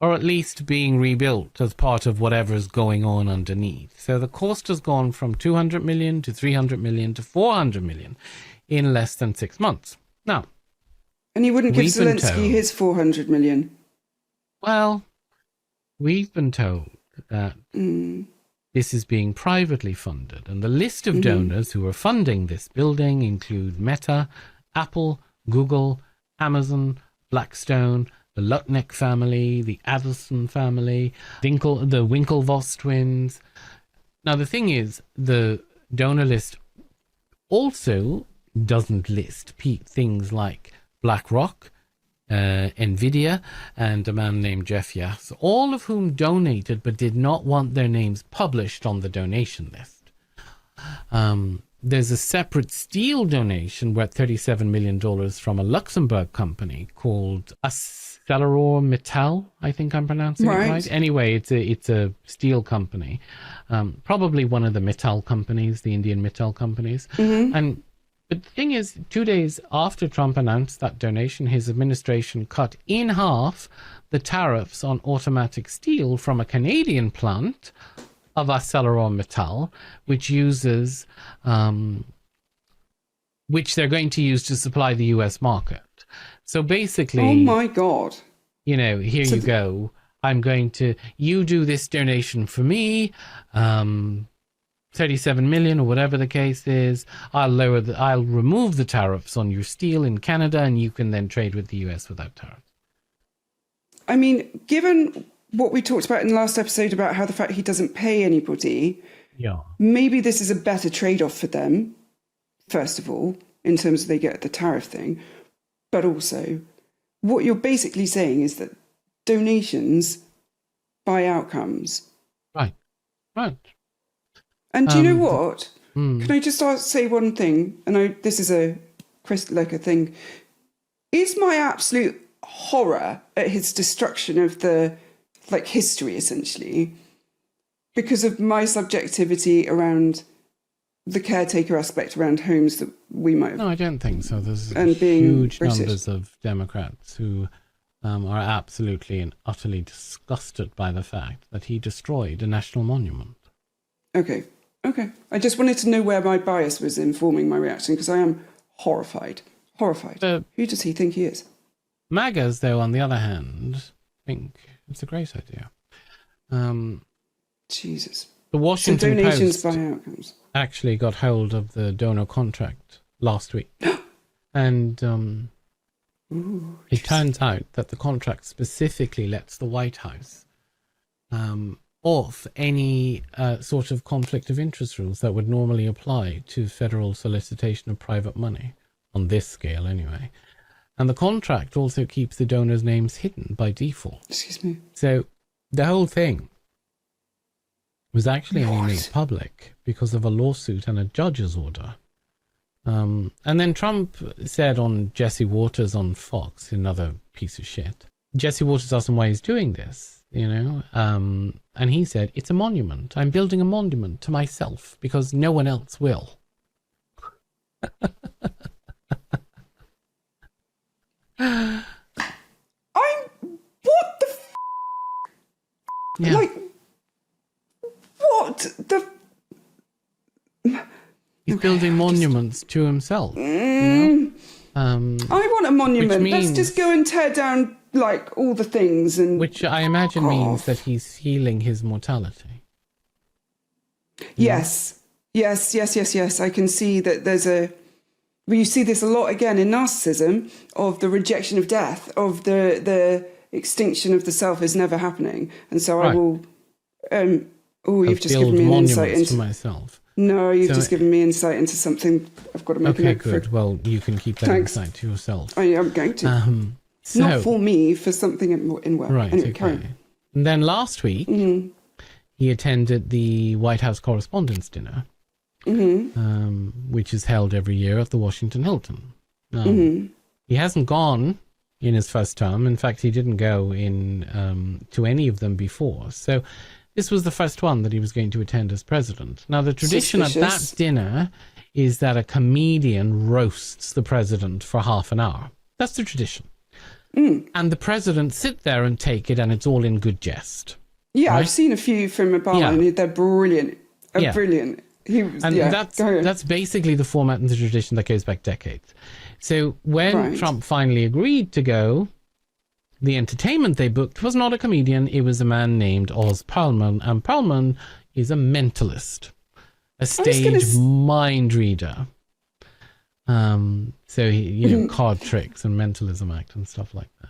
Or at least being rebuilt as part of whatever is going on underneath. So the cost has gone from 200 million to 300 million to 400 million in less than 6 months. Now, and he wouldn't give we've been Zelensky told- his 400 million. Well, we've been told that this is being privately funded, and the list of donors who are funding this building include Meta, Apple, Google, Amazon, Blackstone, the Lutnick family, the Adelson family, the Winklevoss twins. Now, the thing is, the donor list also doesn't list things like BlackRock, Nvidia, and a man named Jeff Yass, all of whom donated but did not want their names published on the donation list. There's a separate steel donation worth $37 million from a Luxembourg company called ArcelorMittal. I think I'm pronouncing it right. Anyway, it's a steel company, probably one of the Mittal companies, the Indian Mittal companies. But the thing is, 2 days after Trump announced that donation, his administration cut in half the tariffs on automatic steel from a Canadian plant of ArcelorMittal, which they're going to use to supply the US market. So basically, oh my God, here you go. You do this donation for me. $37 million or whatever the case is. I'll remove the tariffs on your steel in Canada, and you can then trade with the US without tariffs. I mean, given what we talked about in the last episode about how the fact he doesn't pay anybody, maybe this is a better trade-off for them, first of all, in terms of they get the tariff thing. But also, what you're basically saying is that donations buy outcomes. Right. And do you know what? Can I just say one thing? And this is a Chris Lecker thing. Is my absolute horror at his destruction of the history, essentially, because of my subjectivity around the caretaker aspect around homes that we might have... No, I don't think so. There's being huge British. numbers of Democrats who are absolutely and utterly disgusted by the fact that he destroyed a national monument. Okay. I just wanted to know where my bias was informing my reaction, because I am horrified. Who does he think he is? MAGAs, though, on the other hand, think it's a great idea. Jesus. The Washington donations Post by outcomes. actually got hold of the donor contract last week. And it turns out that the contract specifically lets the White House off any sort of conflict of interest rules that would normally apply to federal solicitation of private money, on this scale anyway. And the contract also keeps the donors' names hidden by default. Excuse me. So the whole thing was actually only made public because of a lawsuit and a judge's order. And then Trump said on Jesse Waters on Fox, another piece of shit. Jesse Waters asked him why he's doing this, and he said, it's a monument. I'm building a monument to myself because no one else will. What the Yeah. what the... He's building monuments to himself. I want a monument. Let's just go and tear down all the things, and which I imagine means that he's healing his mortality. Yes. I can see that there's you see this a lot again in narcissism, of the rejection of death, of the extinction of the self is never happening, and so I will. You've just given me an insight into myself. No, you've just given me insight into something I've got to make. Okay, good. Well, you can keep that insight to yourself. I am going to. Not for me, for something in work. Right. Anyway, okay. And then last week, he attended the White House Correspondents' Dinner, which is held every year at the Washington Hilton. He hasn't gone in his first term. In fact, he didn't go in to any of them before. So this was the first one that he was going to attend as president. Now, the tradition at that dinner is that a comedian roasts the president for half an hour. That's the tradition. And the president sit there and take it, and it's all in good jest. Yeah, right? I've seen a few from Obama, and they're brilliant. Brilliant. That's basically the format and the tradition that goes back decades. So when Trump finally agreed to go, the entertainment they booked was not a comedian. It was a man named Oz Perlman, and Perlman is a mentalist, a stage mind reader. So he, card tricks and mentalism act and stuff like that.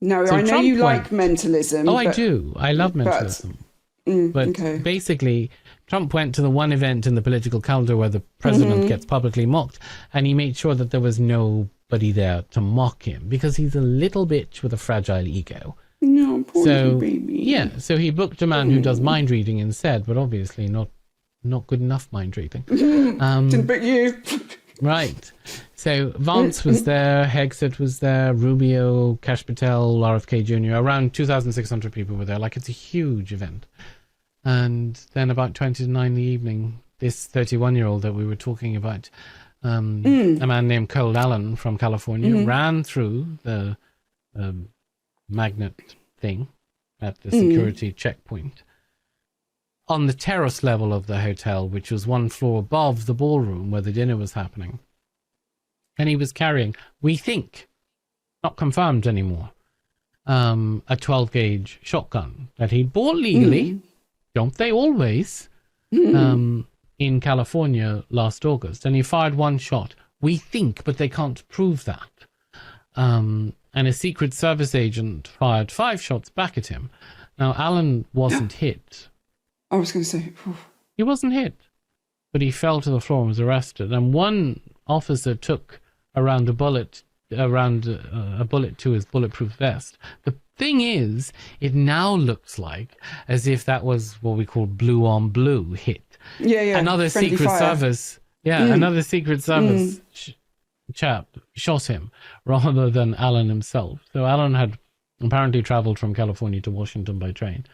No, so I know you like mentalism. Oh, I do. I love mentalism. But basically, Trump went to the one event in the political calendar where the president gets publicly mocked, and he made sure that there was nobody there to mock him because he's a little bitch with a fragile ego. No, poor little baby. Yeah, so he booked a man who does mind reading instead, but obviously not good enough mind reading. Didn't book you. Right. So Vance was there, Hegseth was there, Rubio, Kash Patel, RFK Jr., around 2,600 people were there. It's a huge event. And then about 20 to 9 in the evening, this 31-year-old that we were talking about, a man named Cole Allen from California, ran through the magnet thing at the security checkpoint on the terrace level of the hotel, which was one floor above the ballroom where the dinner was happening. And he was carrying, we think, not confirmed anymore, a 12-gauge shotgun that he bought legally. Don't they always? in California last August, and he fired one shot. We think, but they can't prove that. And a Secret Service agent fired 5 shots back at him. Now, Alan wasn't hit. I was going to say... He wasn't hit, but he fell to the floor and was arrested. And one officer took a bullet to his bulletproof vest. The thing is, it now looks like as if that was what we call blue on blue hit. Yeah. Another Friendly Secret fire. Service, another Secret Service chap shot him rather than Alan himself. So Alan had apparently traveled from California to Washington by train,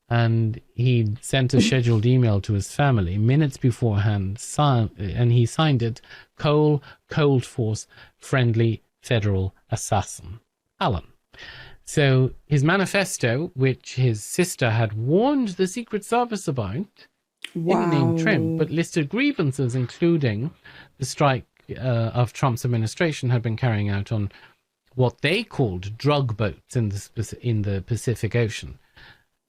and he sent a scheduled email to his family minutes beforehand, and he signed it, Cole, Cold Force, Friendly Federal Assassin, Alan. So his manifesto, which his sister had warned the Secret Service about, didn't name Trump, but listed grievances, including the strike of Trump's administration had been carrying out on what they called drug boats in the Pacific Ocean.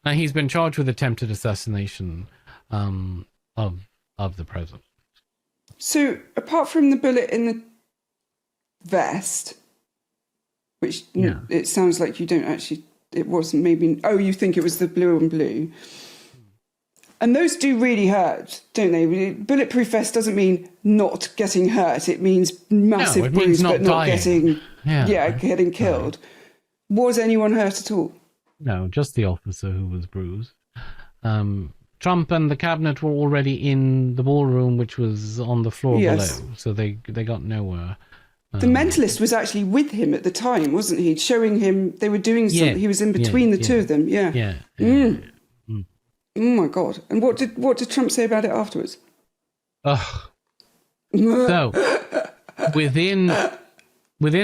Now, he's been charged with attempted assassination of the president. So, apart from the bullet in the vest, which it sounds like you don't actually, it wasn't maybe, you think it was the blue and blue. And those do really hurt, don't they? Bulletproof vest doesn't mean not getting hurt. It means massive bruise, but not getting, getting killed. Was anyone hurt at all? No, just the officer who was bruised. Trump and the cabinet were already in the ballroom, which was on the floor below, so they got nowhere. The mentalist was actually with him at the time, wasn't he? Showing him they were doing something. He was in between the two of them. Yeah. Oh my God! And what did Trump say about it afterwards? So within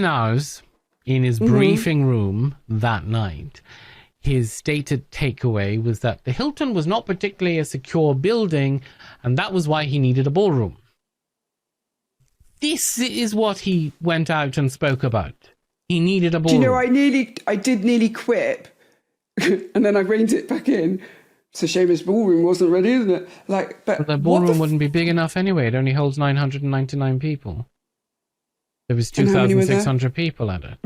hours, in his briefing room that night, his stated takeaway was that the Hilton was not particularly a secure building, and that was why he needed a ballroom. This is what he went out and spoke about. He needed a ballroom. Do you know, I did nearly quit, and then I reined it back in. It's a shame his ballroom wasn't ready, isn't it? But the ballroom wouldn't be big enough anyway. It only holds 999 people. There was 2,600 people at it.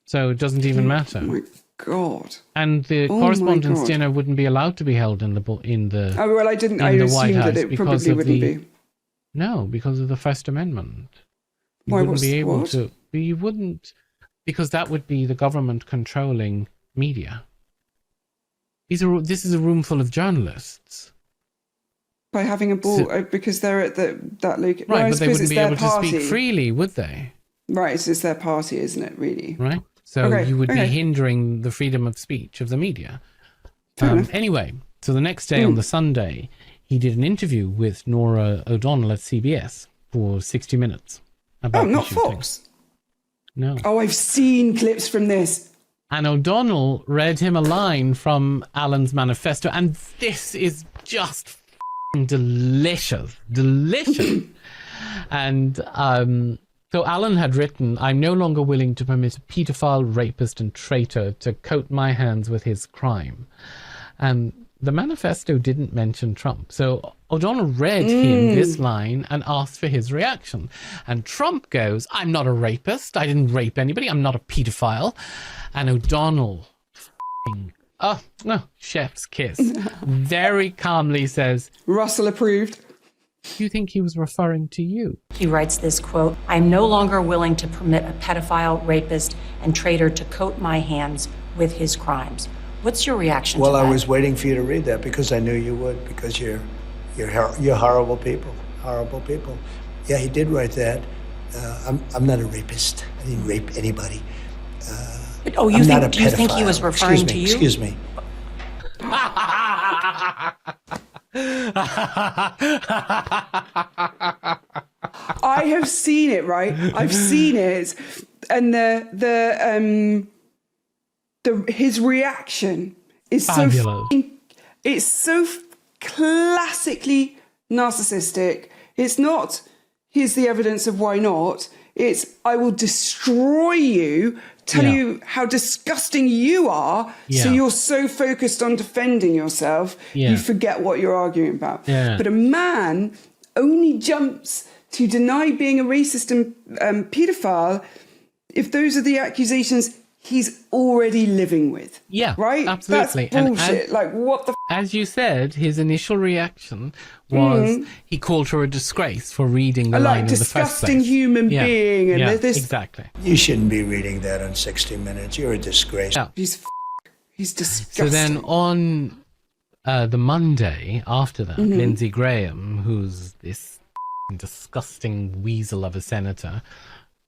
So it doesn't even matter. Oh my God! And the correspondence dinner wouldn't be allowed to be held in the Oh well, I didn't. I assumed that it probably wouldn't be. No, because of the First Amendment. You Why? wouldn't be able what? to. You wouldn't, because that would be the government controlling media. This is a room full of journalists. By having a ball, because they're at that location. Right, well, but they wouldn't be able party. to speak freely, would they? Right, it's their party, isn't it, really? Right. So you would be hindering the freedom of speech of the media. Anyway, so the next day on the Sunday, he did an interview with Norah O'Donnell at CBS for 60 minutes. About not Fox? No. Oh, I've seen clips from this. And O'Donnell read him a line from Alan's manifesto, and this is just delicious. And so Alan had written, "I'm no longer willing to permit a pedophile, rapist, and traitor to coat my hands with his crime." And the manifesto didn't mention Trump. So O'Donnell read him this line and asked for his reaction. And Trump goes, "I'm not a rapist. I didn't rape anybody. I'm not a pedophile." And O'Donnell, chef's kiss, very calmly says, "Russell approved." Do you think he was referring to you? He writes this quote, "I'm no longer willing to permit a pedophile, rapist, and traitor to coat my hands with his crimes." What's your reaction to that? Well, I was waiting for you to read that because I knew you would, because you're horrible people. Horrible people. Yeah, he did write that. I'm not a rapist. I didn't rape anybody. Do you think he was referring to you? Excuse me. I have seen it, right? I've seen it, and his reaction is fabulous. It's so classically narcissistic. It's not, here's the evidence of why not. It's, I will destroy you, tell you how disgusting you are, so you're so focused on defending yourself, you forget what you're arguing about. Yeah. But a man only jumps to deny being a racist and paedophile if those are the accusations he's already living with. Yeah, right? absolutely. That's bullshit. And like, what the... As you said, his initial reaction was he called her a disgrace for reading the line in the first place. Disgusting human being. And this... Exactly. You shouldn't be reading that on 60 Minutes. You're a disgrace. Yeah. He's disgusting. So then on the Monday after that, Lindsey Graham, who's this disgusting weasel of a senator,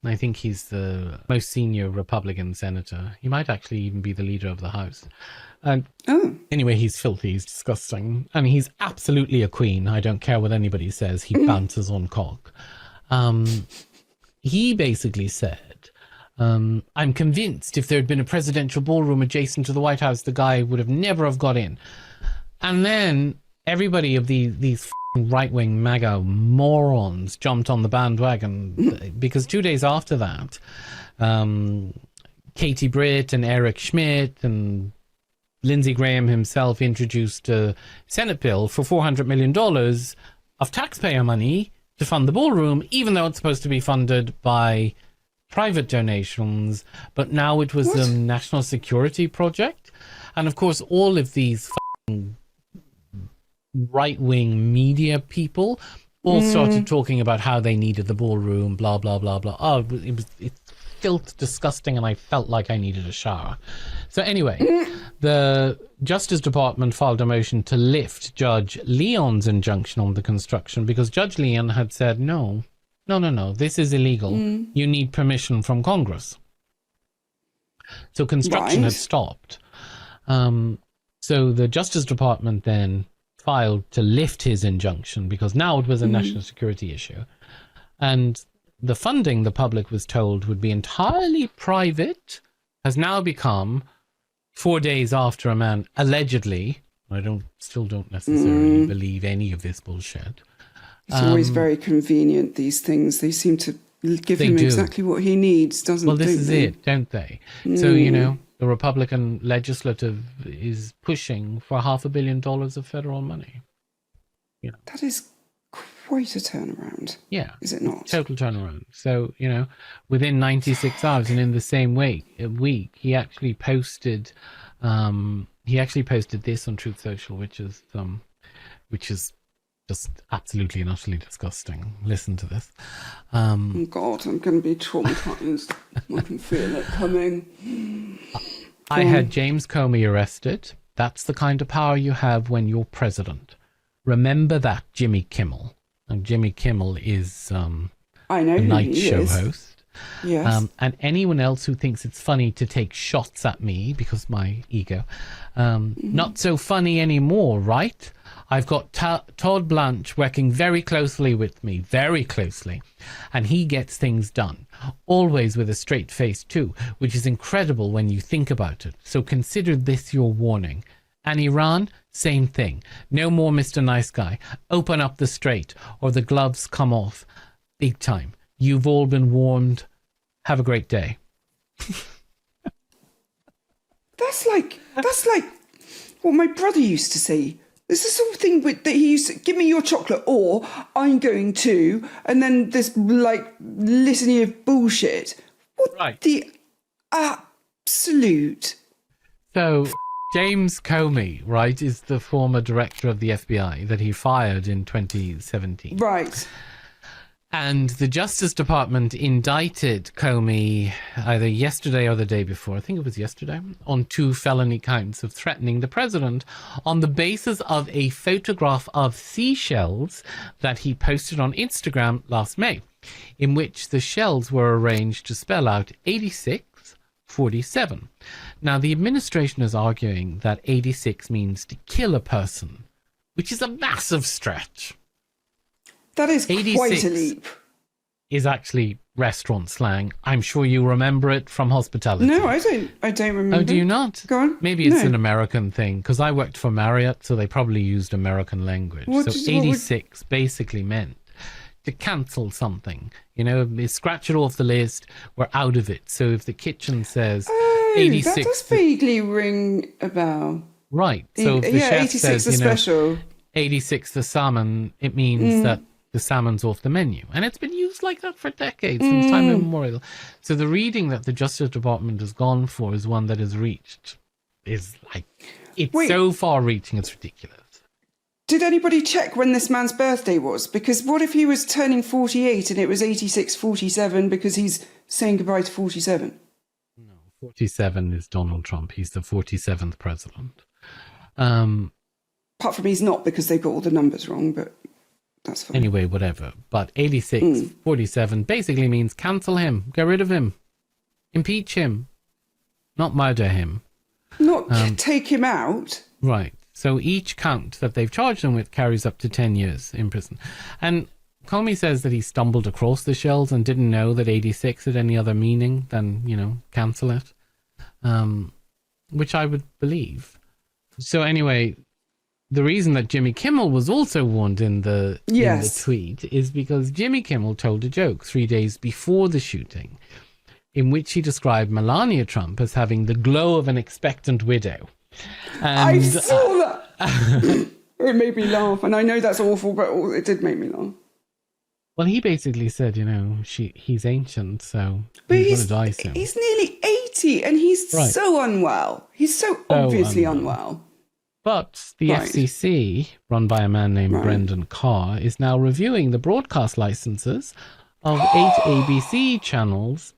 I think he's the most senior Republican senator. He might actually even be the leader of the House. Anyway, he's filthy, he's disgusting. I mean, he's absolutely a queen. I don't care what anybody says. He bounces on cock. He basically said, I'm convinced if there had been a presidential ballroom adjacent to the White House, the guy would have never have got in. And then everybody of these right-wing MAGA morons jumped on the bandwagon because 2 days after that, Katie Britt and Eric Schmidt and Lindsey Graham himself introduced a Senate bill for $400 million of taxpayer money to fund the ballroom, even though it's supposed to be funded by private donations. But now it was a national security project. And of course, all of these right-wing media people all started talking about how they needed the ballroom, blah, blah, blah, blah. Oh, it felt disgusting, and I felt like I needed a shower. So anyway, the Justice Department filed a motion to lift Judge Leon's injunction on the construction because Judge Leon had said, no, this is illegal. You need permission from Congress. So construction had stopped. So the Justice Department then filed to lift his injunction because now it was a national security issue. And the funding, the public was told, would be entirely private, has now become 4 days after a man allegedly, still don't necessarily believe any of this bullshit. It's always very convenient, these things. They seem to give him exactly what he needs, don't they? This is it, don't they? So, the Republican legislative is pushing for $500 million of federal money. That is quite a turnaround. Yeah. Is it not? Total turnaround. So, within 96 hours and in the same week, he actually posted this on Truth Social, which is just absolutely and utterly disgusting. Listen to this. Oh God, I'm going to be traumatized. I can feel it coming. I had James Comey arrested. That's the kind of power you have when you're president. Remember that, Jimmy Kimmel. And Jimmy Kimmel is I know a who night he show is. host. Yes. And anyone else who thinks it's funny to take shots at me because my ego, not so funny anymore, right? I've got Todd Blanche working very closely with me, very closely, and he gets things done, always with a straight face too, which is incredible when you think about it. So consider this your warning. And Iran, same thing. No more Mr. Nice Guy. Open up the strait or the gloves come off. Big time. You've all been warned. Have a great day. That's like what my brother used to say. This is something that he used to give me your chocolate or I'm going to, and then this like litany of bullshit. What the absolute? So James Comey, right, is the former director of the FBI that he fired in 2017. Right. And the Justice Department indicted Comey either yesterday or the day before, I think it was yesterday, on 2 felony counts of threatening the president on the basis of a photograph of seashells that he posted on Instagram last May, in which the shells were arranged to spell out 8647. Now, the administration is arguing that 86 means to kill a person, which is a massive stretch. That is quite a leap. Is actually restaurant slang. I'm sure you remember it from hospitality. No, I don't remember. Oh, do you not? Go on. Maybe it's an American thing, because I worked for Marriott, so they probably used American language. So 86 basically meant to cancel something. You know, we scratch it off the list, we're out of it. So if the kitchen says 86... That does vaguely ring a bell. Right. So if the chef 86 says, the special. 86 the salmon, it means that the salmon's off the menu. And it's been used like that for decades, since time immemorial. So the reading that the Justice Department has gone for is one that is so far-reaching, it's ridiculous. Did anybody check when this man's birthday was? Because what if he was turning 48 and it was 86-47 because he's saying goodbye to 47? No, 47 is Donald Trump. He's the 47th president. Apart from he's not, because they've got all the numbers wrong, but that's fine. Anyway, whatever. But 86, 47 basically means cancel him, get rid of him, impeach him, not murder him. Not take him out. Right. So each count that they've charged him with carries up to 10 years in prison. And Comey says that he stumbled across the shells and didn't know that 86 had any other meaning than, cancel it, which I would believe. So anyway, the reason that Jimmy Kimmel was also warned in the tweet is because Jimmy Kimmel told a joke 3 days before the shooting in which he described Melania Trump as having the glow of an expectant widow. And I saw that. It made me laugh, and I know that's awful, but it did make me laugh. Well, he basically said, he's ancient, so he's going to die soon. He's nearly 80, and he's so unwell. He's so obviously unwell. But the FCC, run by a man named Brendan Carr, is now reviewing the broadcast licenses of 8 ABC channels,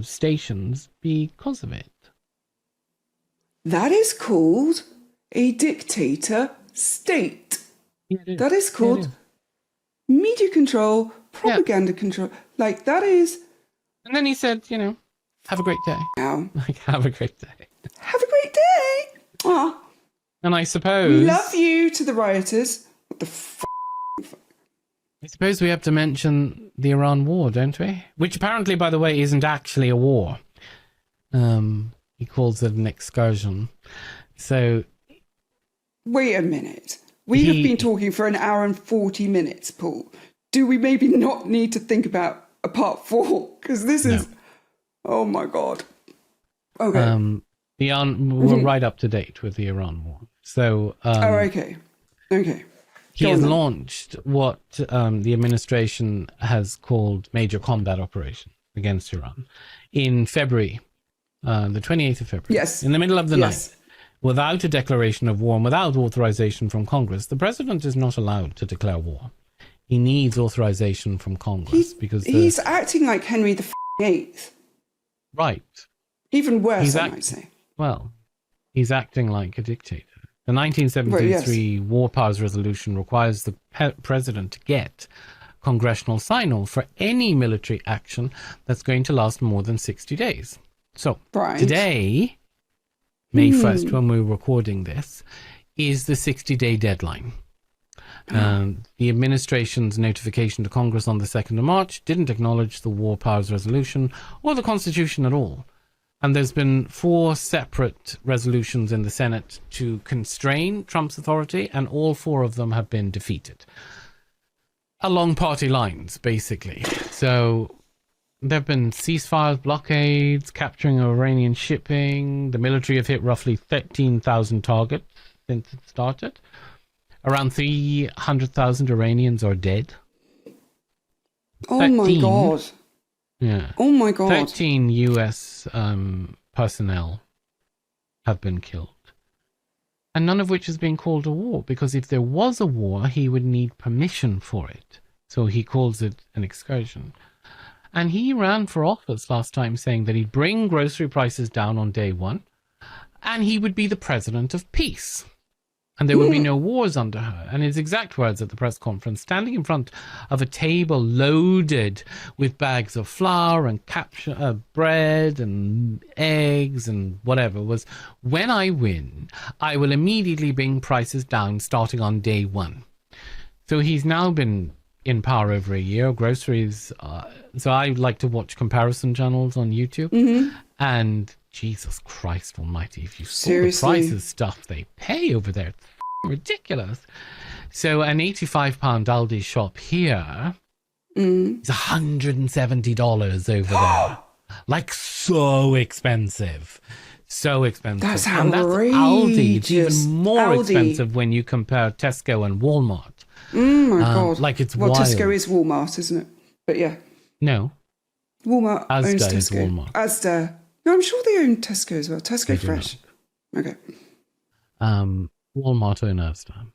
stations, because of it. That is called a dictator state. Yeah, that is called media control, propaganda control. Like, that is... And then he said, have a great day. Ow. Like, have a great day. Have a great day. Aw. And I suppose... We love you to the rioters. What the I suppose we have to mention the Iran war, don't we? Which apparently, by the way, isn't actually a war. He calls it an excursion. So... Wait a minute. We have been talking for an hour and 40 minutes, Paul. Do we maybe not need to think about a part 4? Because this is... Oh, my God. Okay. We're right up to date with the Iran war. So... okay. He has launched what the administration has called major combat operation against Iran in February, the 28th of February. Yes. In the middle of the night, without a declaration of war and without authorization from Congress. The president is not allowed to declare war. He needs authorization from Congress because he's acting like Henry VIII. Right. Even worse, I might say. Well, he's acting like a dictator. The 1973 War Powers Resolution requires the president to get congressional sign-off for any military action that's going to last more than 60 days. So today, May 1st, when we're recording this, is the 60-day deadline. The administration's notification to Congress on the 2nd of March didn't acknowledge the War Powers Resolution or the Constitution at all. And there's been 4 separate resolutions in the Senate to constrain Trump's authority, and all 4 of them have been defeated. Along party lines, basically. So there have been ceasefires, blockades, capturing of Iranian shipping. The military have hit roughly 13,000 targets since it started. Around 300,000 Iranians are dead. Oh my God. Yeah. Oh my God. 13 US personnel have been killed. And none of which has been called a war, because if there was a war, he would need permission for it. So he calls it an excursion. And he ran for office last time saying that he'd bring grocery prices down on day 1 and he would be the president of peace. And there would be no wars under her. And his exact words at the press conference, standing in front of a table loaded with bags of flour and bread and eggs and whatever, was, when I win, I will immediately bring prices down starting on day 1. So he's now been in power over a year. Groceries. So I like to watch comparison channels on YouTube. And Jesus Christ almighty, if you saw the prices stuff they pay over there, it's ridiculous. So an £85 Aldi shop here It's $170 over there. Like, so expensive. So expensive. That's and that's outrageous. Aldi. It's even more Aldi. expensive when you compare Tesco and Walmart. My God. Like, it's well, wild. Tesco is Walmart, isn't it? But yeah. No. Walmart owns Asda is Tesco. Walmart. Asda. No, I'm sure they own Tesco as well. Tesco They do Fresh. Okay. Walmart own Asda.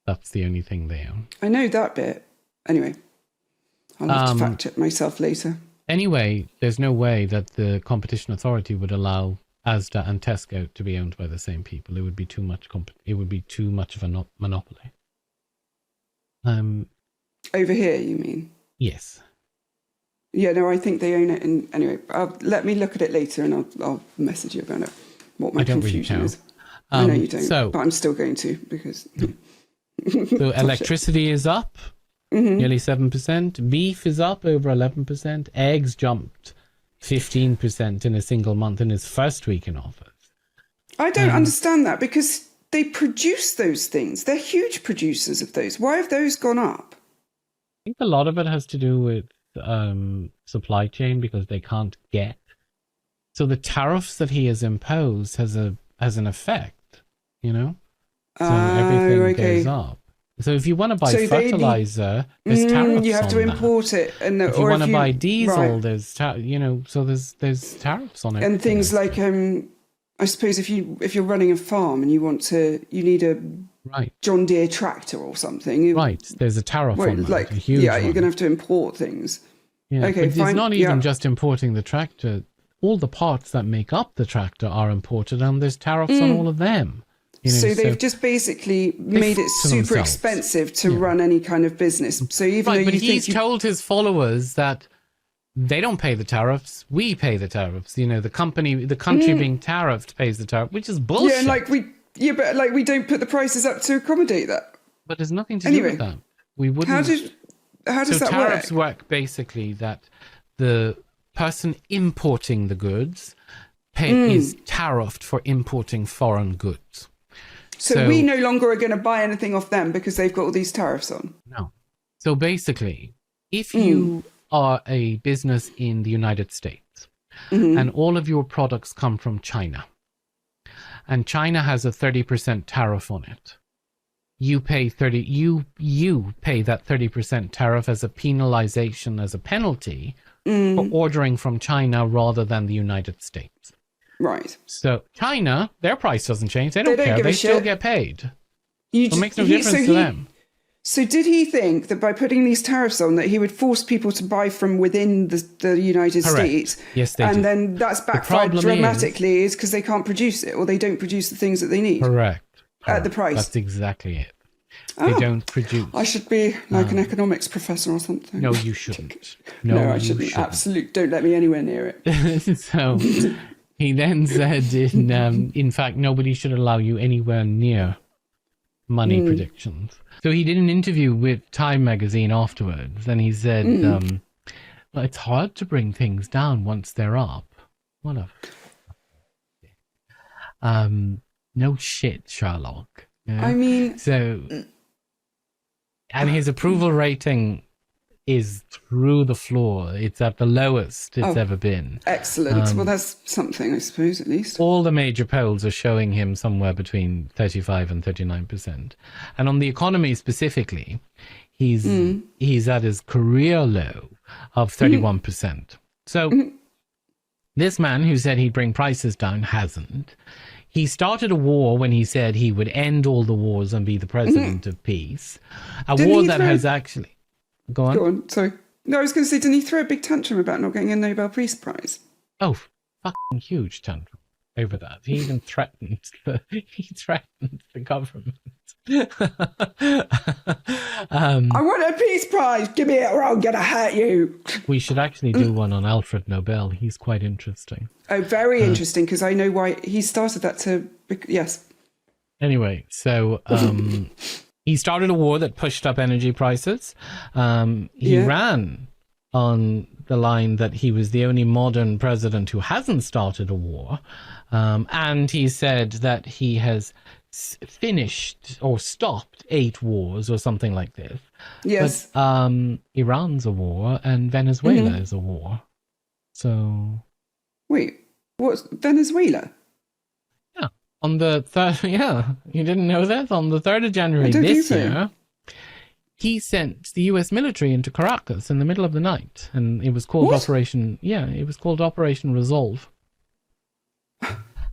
That's the only thing they own. I know that bit. Anyway, I'll have to fact check myself later. Anyway, there's no way that the competition authority would allow Asda and Tesco to be owned by the same people. It would be too much. It would be too much of a monopoly. Over here, you mean? Yes. Yeah, no, I think they own it. And anyway, let me look at it later, and I'll message you about it. What my I don't really confusion know. is. I know you don't, so- but I'm still going to because. So electricity is up, nearly 7%. Beef is up over 11%. Eggs jumped 15% in a single month in his first week in office. I don't understand that because they produce those things. They're huge producers of those. Why have those gone up? I think a lot of it has to do with supply chain because they can't get. So the tariffs that he has imposed has an effect, you know? So everything goes up. So if you want to buy fertilizer, there's tariffs you have to on that. import it, and If you want to buy diesel, right. there's so there's tariffs on it. And things like I suppose if you're running a farm and you need a John Deere tractor or something, there's a tariff on that. Like a huge you're one. going to have to import things. Yeah, okay, but fine. it's not even just importing the tractor. All the parts that make up the tractor are imported, and there's tariffs on all of them. So they've just basically made it super expensive to run any kind of business. So even though but he's told his followers that they don't pay the tariffs, we pay the tariffs. You know, the country being tariffed pays the tariff, which is bullshit. but we don't put the prices up to accommodate that. But there's nothing to do with that. We wouldn't. How does that work? Tariffs work basically that the person importing the goods is tariffed for importing foreign goods. So we no longer are going to buy anything off them because they've got all these tariffs on. No. So basically, if you are a business in the United States and all of your products come from China, and China has a 30% tariff on it, you pay you pay that 30% tariff as a penalization, as a penalty for ordering from China rather than the United States. Right. So China, their price doesn't change. They don't care. Give they a still shit. get paid. It makes no difference to them. So did he think that by putting these tariffs on that he would force people to buy from within the United States? Yes, they do. And then that's backfired dramatically is because they can't produce it or they don't produce the things that they need. Correct. At the price. That's exactly it. They don't produce. I should be like an economics professor or something. No, you shouldn't. No, I shouldn't. Absolutely. Don't let me anywhere near it. So he then said, in fact, nobody should allow you anywhere near money predictions. So he did an interview with Time magazine afterwards, and he said, well, it's hard to bring things down once they're up. What a... no shit, Sherlock. Yeah? I mean... So... And his approval rating is through the floor. It's at the lowest it's ever been. Excellent. Well, that's something, I suppose, at least. All the major polls are showing him somewhere between 35 and 39%. And on the economy specifically, he's at his career low of 31%. So this man who said he'd bring prices down hasn't. He started a war when he said he would end all the wars and be the president of peace. War that has actually... Go on. Go on, sorry. No, I was going to say, didn't he throw a big tantrum about not getting a Nobel Peace Prize? Oh, fucking huge tantrum over that. He even threatened the government. I want a Peace Prize! Give me it or I'm going to hurt you! We should actually do one on Alfred Nobel. He's quite interesting. Oh, very interesting, because I know why he started that to... Yes. Anyway, so... he started a war that pushed up energy prices. He ran on the line that he was the only modern president who hasn't started a war. And he said that he has finished or stopped 8 wars or something like this. Yes. But Iran's a war and Venezuela is a war. So... Wait, what's Venezuela? Yeah. On the 3rd... Yeah. You didn't know that? On the 3rd of January this year, he sent the U.S. military into Caracas in the middle of the night. And it was called Operation... Yeah, it was called Operation Resolve.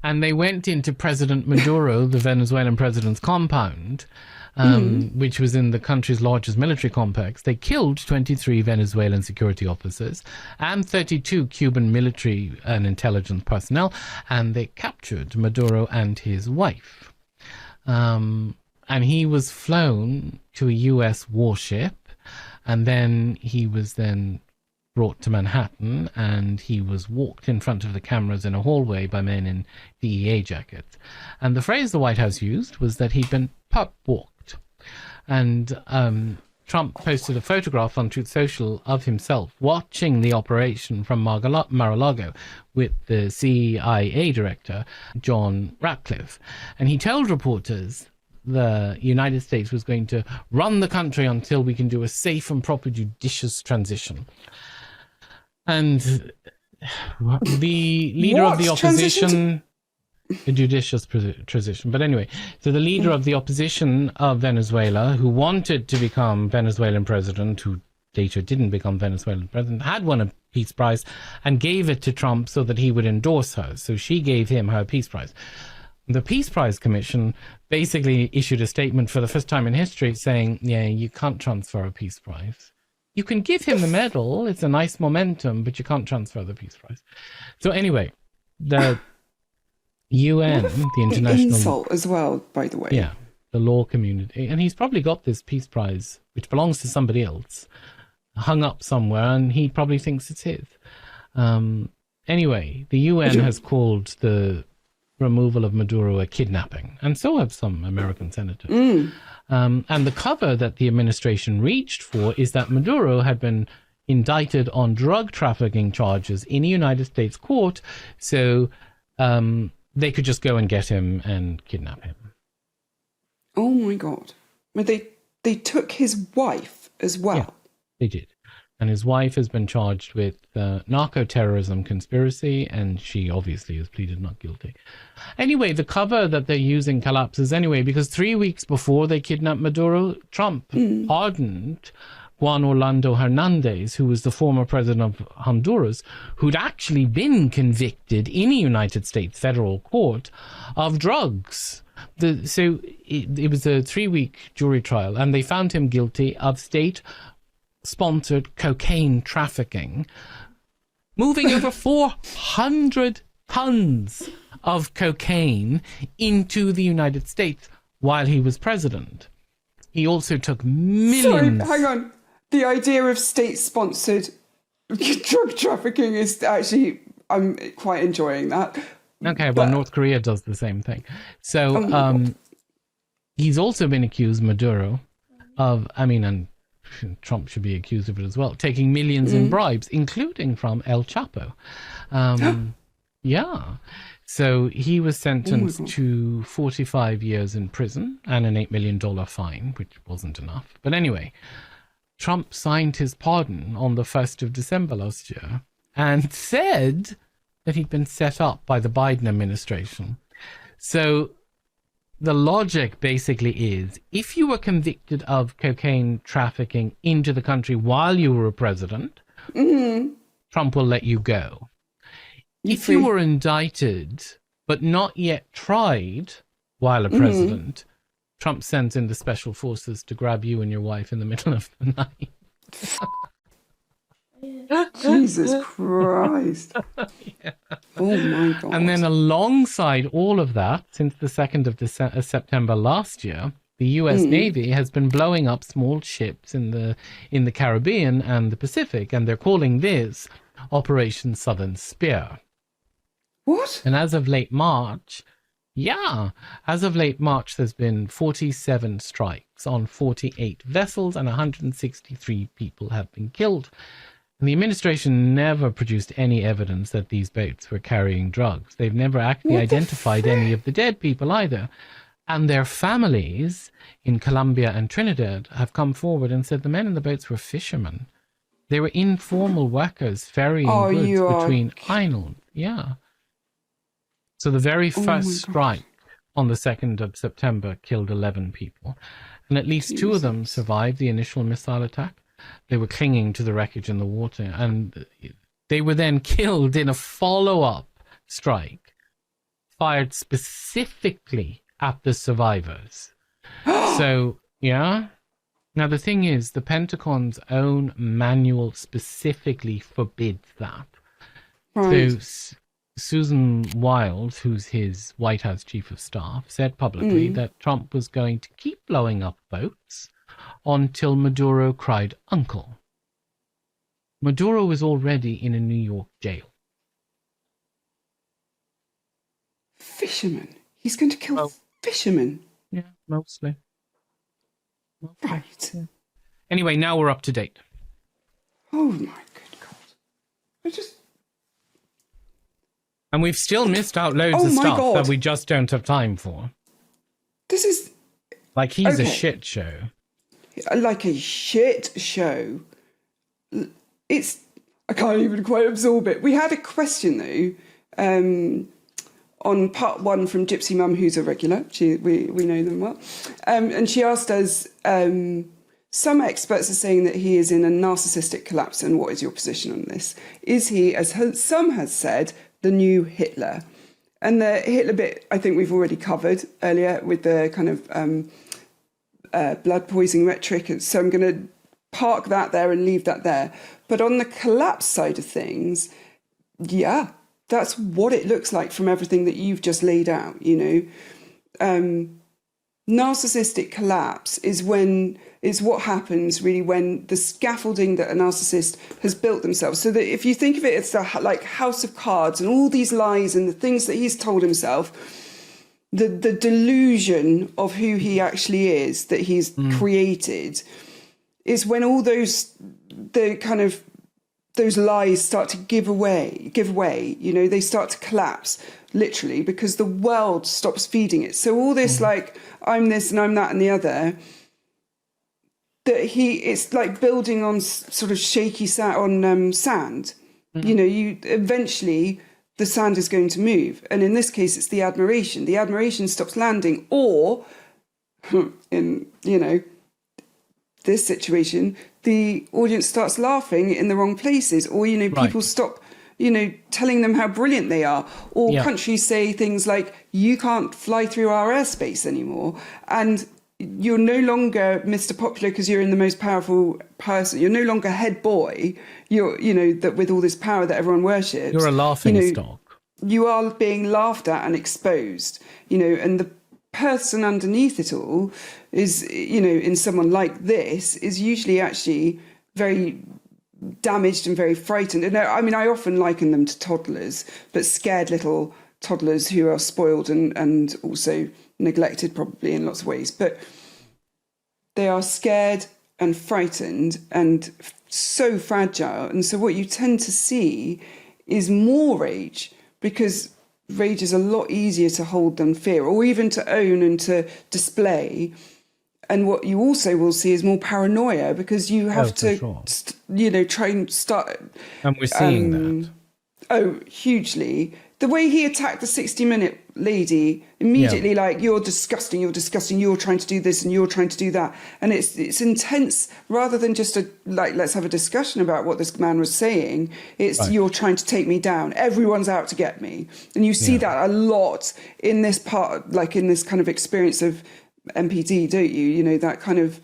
And they went into President Maduro, the Venezuelan president's compound, which was in the country's largest military complex. They killed 23 Venezuelan security officers and 32 Cuban military and intelligence personnel, and they captured Maduro and his wife. And he was flown to a U.S. warship, and then he was brought to Manhattan, and he was walked in front of the cameras in a hallway by men in DEA jackets. And the phrase the White House used was that he'd been pup-walked. And Trump posted a photograph on Truth Social of himself watching the operation from Mar-a-Lago with the CIA director, John Ratcliffe. And he told reporters the United States was going to run the country until we can do a safe and proper judicious transition. And the leader of the opposition, a judicious transition. But anyway, so the leader of the opposition of Venezuela, who wanted to become Venezuelan president, who later didn't become Venezuelan president, had won a peace prize and gave it to Trump so that he would endorse her. So she gave him her peace prize. The Peace Prize Commission basically issued a statement for the first time in history saying, yeah, you can't transfer a peace prize. You can give him the medal. It's a nice momentum, but you can't transfer the Peace Prize. So anyway, the UN, the international... insult as well, by the way. Yeah, the law community. And he's probably got this Peace Prize, which belongs to somebody else, hung up somewhere, and he probably thinks it's his. Anyway, the UN has called the removal of Maduro a kidnapping, and so have some American senators. And the cover that the administration reached for is that Maduro had been indicted on drug trafficking charges in a United States court, so they could just go and get him and kidnap him. Oh my God. But they took his wife as well. Yeah, they did. And his wife has been charged with narco-terrorism conspiracy, and she obviously has pleaded not guilty. Anyway, the cover that they're using collapses anyway, because 3 weeks before they kidnapped Maduro, Trump pardoned Juan Orlando Hernandez, who was the former president of Honduras, who'd actually been convicted in a United States federal court of drugs. So it was a 3-week jury trial, and they found him guilty of state-sponsored cocaine trafficking, moving over 400 tons of cocaine into the United States while he was president. He also took millions... Sorry, hang on. The idea of state-sponsored drug trafficking is actually... I'm quite enjoying that. Okay, well, North Korea does the same thing. So he's also been accused, Maduro, of... and Trump should be accused of it as well, taking millions in bribes, including from El Chapo. Yeah. So he was sentenced to 45 years in prison and an $8 million fine, which wasn't enough. But anyway, Trump signed his pardon on the 1st of December last year and said that he'd been set up by the Biden administration. So the logic basically is, if you were convicted of cocaine trafficking into the country while you were a president, Trump will let you go. If you were indicted but not yet tried while a president, Trump sends in the special forces to grab you and your wife in the middle of the night. Jesus Christ. Yeah. Oh my God. And then alongside all of that, since the 2nd of September last year, the U.S. Navy has been blowing up small ships in the Caribbean and the Pacific, and they're calling this Operation Southern Spear. What? And as of late March, there's been 47 strikes on 48 vessels and 163 people have been killed. And the administration never produced any evidence that these boats were carrying drugs. They've never actually identified any of the dead people either. And their families in Colombia and Trinidad have come forward and said the men in the boats were fishermen. They were informal workers ferrying goods between islands. Yeah. So the very first strike on the 2nd of September killed 11 people. And at least 2 of them survived the initial missile attack. They were clinging to the wreckage in the water. And they were then killed in a follow-up strike, fired specifically at the survivors. So, yeah. Now, the thing is, the Pentagon's own manual specifically forbids that. Right. So, Susan Wiles, who's his White House chief of staff, said publicly that Trump was going to keep blowing up boats until Maduro cried uncle. Maduro was already in a New York jail. Fishermen. He's going to kill fishermen. Yeah, mostly. Right. Yeah. Anyway, now we're up to date. Oh my good God. And we've still missed out loads of stuff that we just don't have time for. This is... Like, he's a shit show. Like a shit show. It's... I can't even quite absorb it. We had a question, though, on part 1 from Gypsy Mum, who's a regular. We know them well. And she asked us, some experts are saying that he is in a narcissistic collapse, and what is your position on this? Is he, as some has said, the new Hitler? And the Hitler bit, I think we've already covered earlier with the kind of blood poisoning rhetoric. So I'm going to park that there and leave that there. But on the collapse side of things, yeah, that's what it looks like from everything that you've just laid out, you know. Narcissistic collapse is what happens really when the scaffolding that a narcissist has built themselves. So that if you think of it as like house of cards and all these lies and the things that he's told himself, the delusion of who he actually is that he's created is when all those lies start to give way, you know, they start to collapse, literally, because the world stops feeding it. So all this, like, I'm this and I'm that and the other, it's like building on sort of shaky sand. You know, eventually the sand is going to move. And in this case, it's the admiration. The admiration stops landing, or in, you know, this situation, the audience starts laughing in the wrong places, or, you know, people stop, you know, telling them how brilliant they are, or countries say things like, you can't fly through our airspace anymore, and you're no longer Mr. Popular because you're in the most powerful person. You're no longer head boy. You're, you know, that with all this power that everyone worships. You're a laughing stock. You are being laughed at and exposed, you know, and the person underneath it all is, you know, in someone like this, is usually actually very damaged and very frightened. And I mean, I often liken them to toddlers, but scared little toddlers who are spoiled and also neglected probably in lots of ways. But they are scared and frightened and so fragile. And so what you tend to see is more rage, because rage is a lot easier to hold than fear, or even to own and to display. And what you also will see is more paranoia, because you have you know, try and start. And we're seeing that. Oh, hugely. The way he attacked the 60-minute lady, immediately like, you're disgusting, you're trying to do this and you're trying to do that. And it's intense, rather than just let's have a discussion about what this man was saying. It's you're trying to take me down. Everyone's out to get me. And you see that a lot in this part, like in this kind of experience of MPD, don't you? You know, that kind of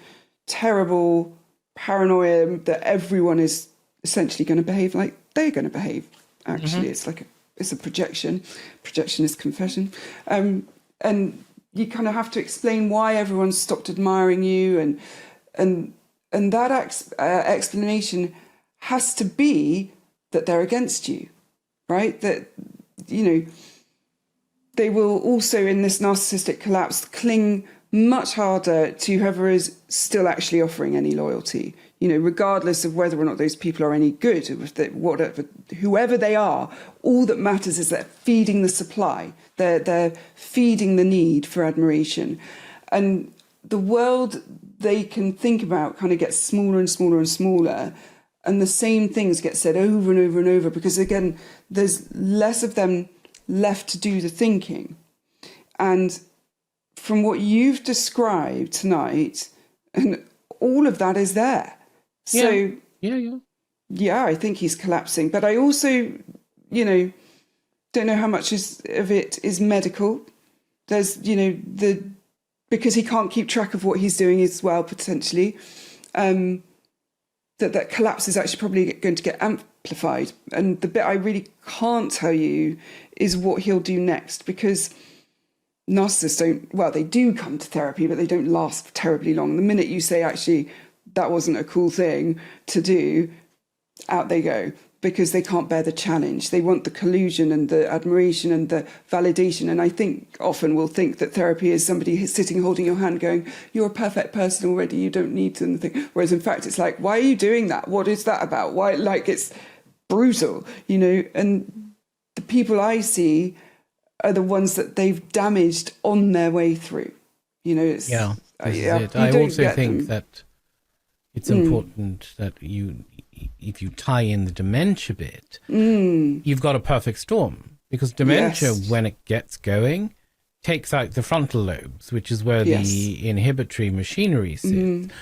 terrible paranoia that everyone is essentially going to behave like they're going to behave. Actually, it's like it's a projection. Projection is confession. And you kind of have to explain why everyone's stopped admiring you. And that explanation has to be that they're against you, right? That, you know, they will also, in this narcissistic collapse, cling much harder to whoever is still actually offering any loyalty. you know, regardless of whether or not those people are any good, whoever they are, all that matters is they're feeding the supply. They're feeding the need for admiration. And the world they can think about kind of gets smaller and smaller and smaller. And the same things get said over and over and over because, again, there's less of them left to do the thinking. And from what you've described tonight, and all of that is there. So, yeah, I think he's collapsing. But I also, you know, don't know how much of it is medical. There's, you know, because he can't keep track of what he's doing as well, potentially. That collapse is actually probably going to get amplified. And the bit I really can't tell you is what he'll do next, because narcissists they do come to therapy, but they don't last terribly long. The minute you say, actually, that wasn't a cool thing to do, out they go, because they can't bear the challenge. They want the collusion and the admiration and the validation. And I think often we'll think that therapy is somebody sitting holding your hand going, you're a perfect person already, you don't need anything. Whereas in fact, it's like, why are you doing that? What is that about? Why? Like, it's brutal, you know. And the people I see are the ones that they've damaged on their way through. You know, it's... Yeah, I also think that it's important that if you tie in the dementia bit, you've got a perfect storm, because dementia, when it gets going, takes out the frontal lobes, which is where the inhibitory machinery sits.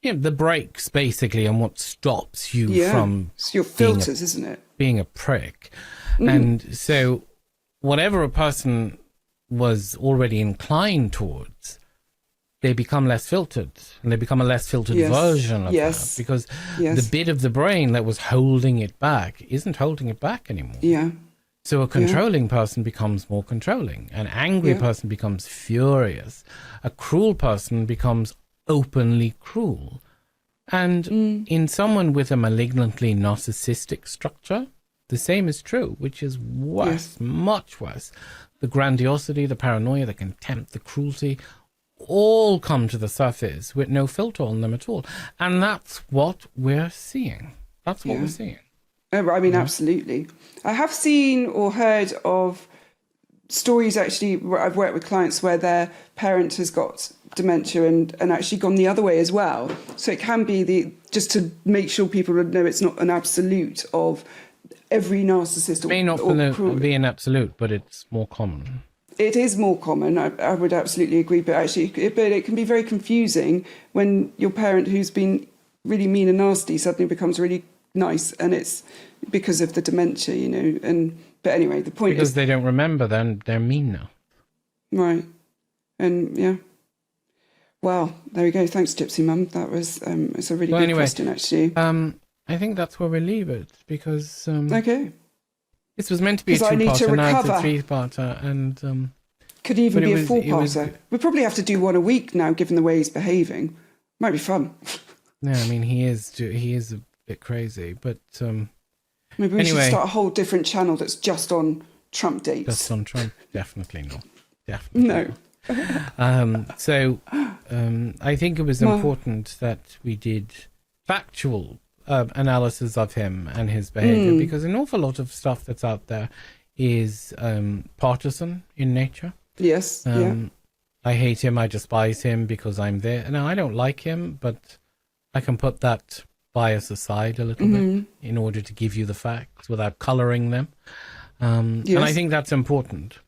You know, the brakes basically on what stops you from it's your filters, isn't it? Being a prick. And so whatever a person was already inclined towards, they become less filtered, and they become a less filtered version of that, because the bit of the brain that was holding it back isn't holding it back anymore. Yeah. So a controlling person becomes more controlling. An angry person becomes furious. A cruel person becomes openly cruel. And in someone with a malignantly narcissistic structure, the same is true, which is worse, much worse. The grandiosity, the paranoia, the contempt, the cruelty, all come to the surface with no filter on them at all. And that's what we're seeing. That's what we're seeing. I mean, absolutely. I have seen or heard of stories, actually, where I've worked with clients where their parent has got dementia and actually gone the other way as well. So it can be just to make sure people know it's not an absolute of every narcissist. It may not be an absolute, but it's more common. It is more common. I would absolutely agree. But actually, it can be very confusing when your parent, who's been really mean and nasty, suddenly becomes really nice, and it's because of the dementia, you know. But anyway, the point is, because they don't remember, then they're mean now. Right. And well, there we go. Thanks, Gypsy Mum. That was it's a really good question, actually. I think that's where we leave it, because okay. This was meant to be a two-parter, now it's a three-parter, and could even be a four-parter. We'll probably have to do one a week now, given the way he's behaving. Might be fun. No, I mean, he is a bit crazy, but maybe we should start a whole different channel that's just on Trump dates. Just on Trump? Definitely not. Definitely no. So I think it was important that we did factual analysis of him and his behavior, because an awful lot of stuff that's out there is partisan in nature. Yes. I hate him, I despise him because I'm there. Now, I don't like him, but I can put that bias aside a little bit in order to give you the facts without colouring them. And I think that's important.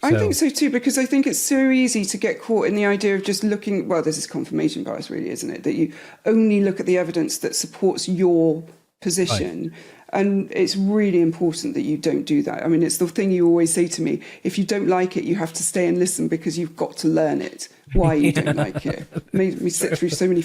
I think so too, because I think it's so easy to get caught in the idea of just looking, well, this is confirmation bias really, isn't it? That you only look at the evidence that supports your position. Right. And it's really important that you don't do that. I mean, it's the thing you always say to me, if you don't like it, you have to stay and listen, because you've got to learn it, why you don't like it. It made me sit through so many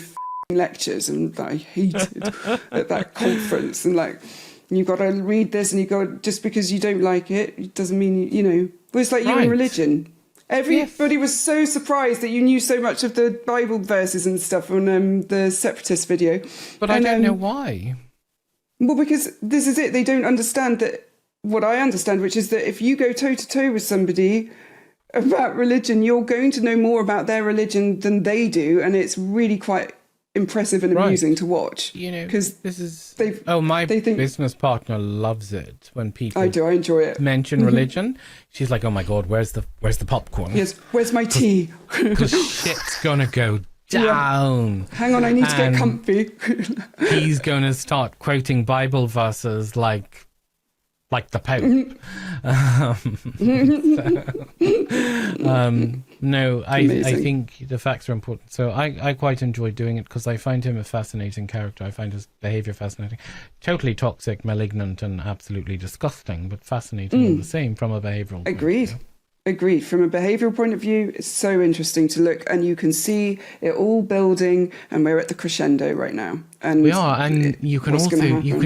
lectures and I hated at that conference. And like, you've got to read this and just because you don't like it, it doesn't mean, you know. Well, it's like you're in religion. Everybody was so surprised that you knew so much of the Bible verses and stuff on the Separatist video. But I don't know why. Well, because this is it. They don't understand that what I understand, which is that if you go toe-to-toe with somebody about religion, you're going to know more about their religion than they do. And it's really quite impressive and amusing to watch. You know, because this is my business partner loves it when people I enjoy it. mention religion. She's like, oh my god, where's the popcorn? Yes, where's my tea? Because shit's gonna go down. Yeah. Hang on, I need to get comfy. He's gonna start quoting Bible verses like the Pope. No, I think the facts are important. So I quite enjoy doing it because I find him a fascinating character. I find his behavior fascinating. Totally toxic, malignant, and absolutely disgusting, but fascinating all the same from a behavioral point of view. Agreed. From a behavioural point of view, it's so interesting to look, and you can see it all building, and we're at the crescendo right now. And we are, and you can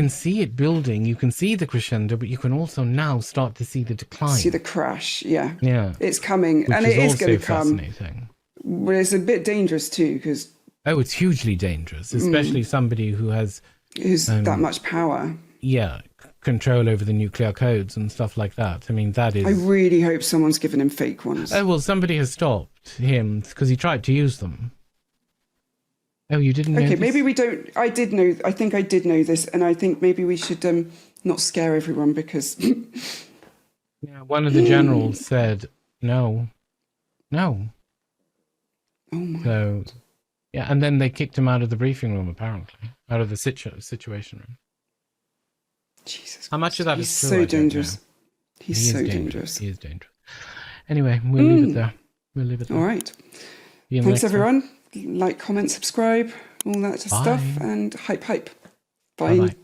see it building. You can see the crescendo, but you can also now start to see the decline. See the crash, yeah. It's coming, and it is going to come. Fascinating. But it's a bit dangerous too, because it's hugely dangerous, especially somebody who's that much power. Yeah. Control over the nuclear codes and stuff like that. I mean, that is... I really hope someone's given him fake ones. Oh, well, somebody has stopped him because he tried to use them. Oh, you didn't know Okay, this? maybe we don't... I think I did know this, and I think maybe we should not scare everyone because... Yeah, one of the generals said, no. Oh, my God. Yeah, and then they kicked him out of the briefing room, apparently. Out of the situation room. Jesus. How much of that is true? So dangerous. He's so dangerous. He is dangerous. Anyway, we'll leave it there. All right. Thanks, everyone. Like, comment, subscribe, all that stuff, and hype. Bye. Bye-bye.